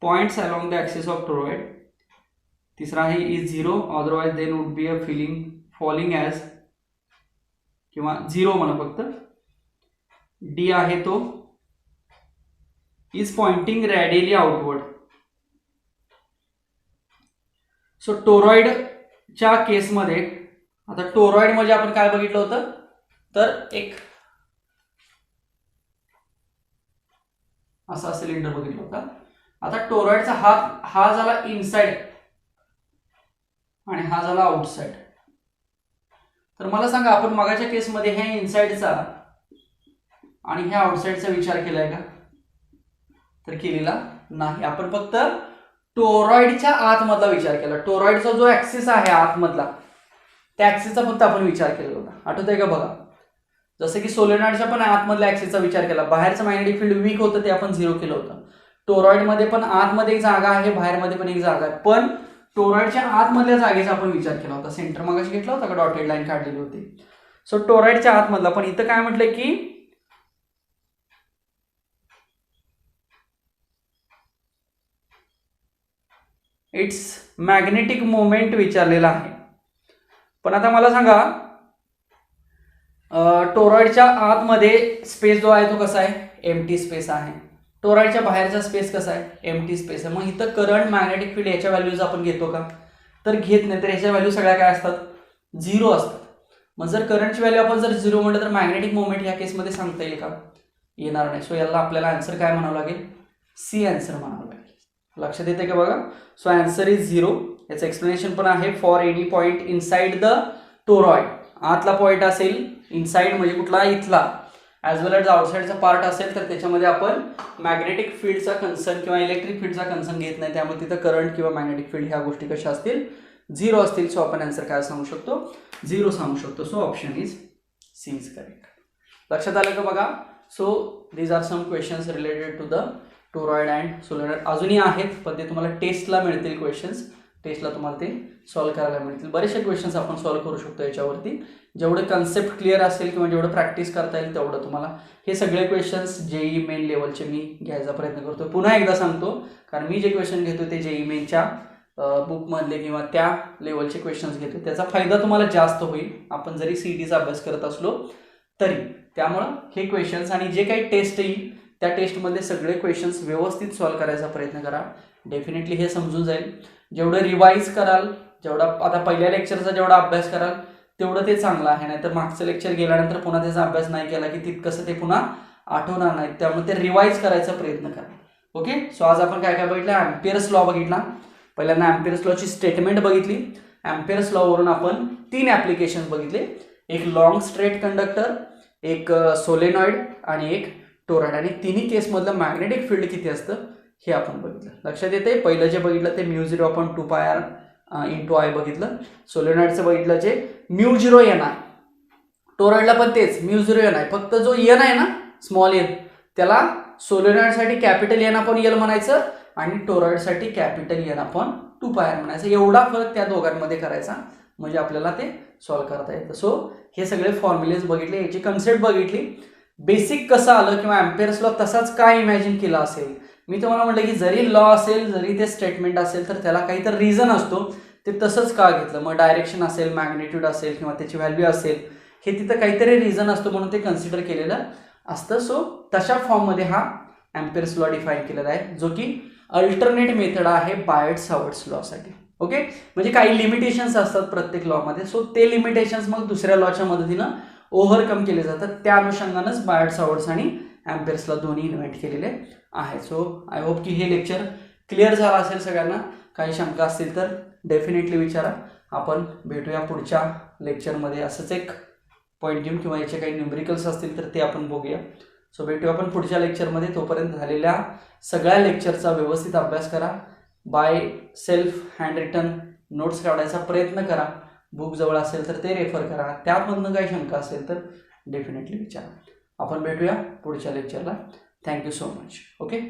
points along the axis of toroid. तीसरा आहे is zero, otherwise then would be a falling as किंवा zero म्हणा फक्त. D आहे तो is pointing radially outward. So toroid च्या केसमध्ये, आता टोरॉइड म्हणजे आपण काय बघितलं होतं, तर एक असा सिलेंडर बघितलं होता. आता टोरॉइडचा हा झाला इनसाइड आणि हा झाला आउटसाइड. तर मला सांगा, आपण मगाच्या केसमध्ये ह्या इनसाइडचा आणि ह्या आउटसाइडचा विचार केलाय का? तर केलेला नाही. आपण फक्त टोरॉइडच्या आतमधला विचार केला. टोरॉइडचा जो ऍक्सिस आहे आतमधला, त्या ऍक्सिसचा फक्त आपण विचार केला होता. आठवतंय का बघा? जसं की सोलेनॉइडच्या पण आतमधल्या ऍक्सिसचा विचार केला. बाहेरचं मॅग्नेटिक फील्ड वीक होतं, ते आपण 0 केलं होतं. टोरॉइडमध्ये पण आतमध्ये एक जागा आहे, बाहेरमध्ये पण एक जागा आहे. पण टोरॉइडच्या आतमधल्या जागेचा आपण विचार केला होता. सेंटर मगाशी घेतला होता का, डॉटेड लाईन काढलेली होती. सो टोरॉइडच्या आतमधला, पण इथं काय म्हटलंय की इट्स मॅग्नेटिक मोमेंट विचारलेला आहे. पण आता मला सांगा, टोरॉइडच्या आतमध्ये स्पेस जो आहे तो कसा आहे, एम्प्टी स्पेस आहे. टोरॉइडच्या बाहेरचा स्पेस कसा आहे, एम्प्टी स्पेस आहे. मग इथं करंट, मॅग्नेटिक फील्ड याच्या व्हॅल्यूज आपण घेतो का, तर घेत नाही. तर याच्या व्हॅल्यू सगळ्या काय असतात, 0 असतात. मग जर करंटची व्हॅल्यू आपण जर 0 म्हटलं तर मॅग्नेटिक मोमेंट या केसमध्ये सांगता येईल का, येणार नाही. सो याला आपल्याला आन्सर काय म्हणावं लागेल, सी आन्सर म्हणावं लागेल. लक्षात येते का बघा. So answer is 0. याचं एक्सप्लेनेशन पण आहे. For any point inside the toroid, आतला पॉईंट असेल, इनसाइड म्हणजे कुठला, इथला, ॲज वेल एज आउटसाइडचा पार्ट असेल तर त्याच्यामध्ये आपण मॅग्नेटिक फील्डचा कन्सर्न किंवा इलेक्ट्रिक फील्डचा कन्सर्न घेत नाही. त्यामुळे तिथं करंट किंवा मॅग्नेटिक फील्ड ह्या गोष्टी कशा असतील, 0 असतील. सो आपण आन्सर काय सांगू शकतो, 0 सांगू शकतो. So option is C is correct. लक्षात आलं का बघा. So these are some questions related to the toroid and solenoid. अजूनही आहेत, पण ते तुम्हाला टेस्टला मिळतील क्वेश्चन्स. टेस्टला तुम्हाला ते सॉल्व्ह करायला मिळतील. बरेचसे क्वेश्चन्स आपण सॉल्व्ह करू शकतो याच्यावरती. जेवढं कन्सेप्ट क्लिअर असेल किंवा जेवढं प्रॅक्टिस करता येईल तेवढं तुम्हाला हे सगळे क्वेश्चन्स जेई मेन लेवलचे मी घ्यायचा प्रयत्न करतो. पुन्हा एकदा सांगतो, कारण मी जे क्वेश्चन घेतो ते जेई मेनच्या बुकमधले किंवा त्या लेवलचे क्वेश्चन्स घेतो. त्याचा फायदा तुम्हाला जास्त होईल आपण जरी सीईटीचा अभ्यास करत असलो तरी. त्यामुळं हे क्वेश्चन्स आणि जे काही टेस्ट येईल त्या टेस्टमधले सगळे क्वेश्चन्स व्यवस्थित सॉल्व्ह करायचा प्रयत्न करा. डेफिनेटली हे समजून जाईल. जेवढं रिवाईज कराल, जेवढा आता पहिल्या लेक्चरचा जेवढा अभ्यास कराल तेवढं ते चांगलं आहे. नाहीतर मागचं लेक्चर गेल्यानंतर पुन्हा त्याचा अभ्यास नाही केला की तितकंसं ते पुन्हा आठवणार नाही. त्यामुळे ते रिवाईज करायचा प्रयत्न करा. ओके. सो आज आपण काय काय बघितलं, ॲम्पियर्स लॉ बघितला. पहिल्यांदा ॲम्पियर्स लॉची स्टेटमेंट बघितली. ॲम्पियर्स लॉवरून आपण 3 ॲप्लिकेशन बघितले. एक लॉंग स्ट्रेट कंडक्टर, एक सोलेनॉइड आणि एक टोरॉइड. आणि तिन्ही केसमधलं मॅग्नेटिक फील्ड किती असतं हे आपण बघितलं. लक्षात येते. पहिलं जे बघितलं ते μ0/2πr × I बघितलं. सोलेनॉइडचं बघितलं जे μ0n. टोरॉइडला पण तेच μ0n. फक्त जो n आहे ना, स्मॉल n, त्याला सोलेनॉइडसाठी कॅपिटल N आपण L म्हणायचं आणि टोरॉइडसाठी कॅपिटल N आपण 2πr म्हणायचं. एवढा फरक त्या दोघांमध्ये करायचा म्हणजे आपल्याला ते सॉल्व्ह करता येतं. सो हे सगळे फॉर्म्युलेज बघितले, याची कन्सेप्ट बघितली. बेसिक कसं आलं किंवा ॲम्पियर्स लॉ तसाच काय इमॅजिन केला असेल. मी तुम्हाला म्हटलं की जरी लॉ असेल, जरी ते स्टेटमेंट असेल तर त्याला काहीतरी रिझन असतो. ते तसंच का घेतलं, मग डायरेक्शन असेल, मॅग्नेट्यूड असेल किंवा त्याची व्हॅल्यू असेल, हे तिथं काहीतरी रिझन असतो म्हणून ते कन्सिडर केलेलं असतं. सो तशा फॉर्ममध्ये हा ॲम्पियर्स लॉ डिफाईन केलेला आहे, जो की अल्टरनेट मेथड आहे बायट-सावर्ट्स लॉसाठी. ओके. म्हणजे काही लिमिटेशन्स असतात प्रत्येक लॉमध्ये. सो ते लिमिटेशन्स मग दुसऱ्या लॉच्या मदतीनं ओव्हरकम केले जातात. त्या अनुषंगानंच बायट-सावर्ट्स आणि ॲम्पियर्स लॉ दोन्ही इन्व्हेंट केलेले आहे. सो आय होप की हे लेक्चर क्लिअर झालं असेल सगळ्यांना. काही शंका असतील तर डेफिनेटली विचारा. आपण भेटूया पुढच्या लेक्चरमध्ये. असंच एक पॉईंट घेऊन किंवा याचे काही न्यूमरिकल्स असतील तर ते आपण बघूया. सो भेटूया आपण पुढच्या लेक्चरमध्ये. तोपर्यंत झालेल्या सगळ्या लेक्चरचा व्यवस्थित अभ्यास करा. By self hand written notes काढायचा प्रयत्न करा. बुक जवळ असेल तर ते रेफर करा. त्यामधनं काही शंका असेल तर डेफिनेटली विचारा. आपण भेटूया पुढच्या लेक्चरला. Thank you so much. ओके.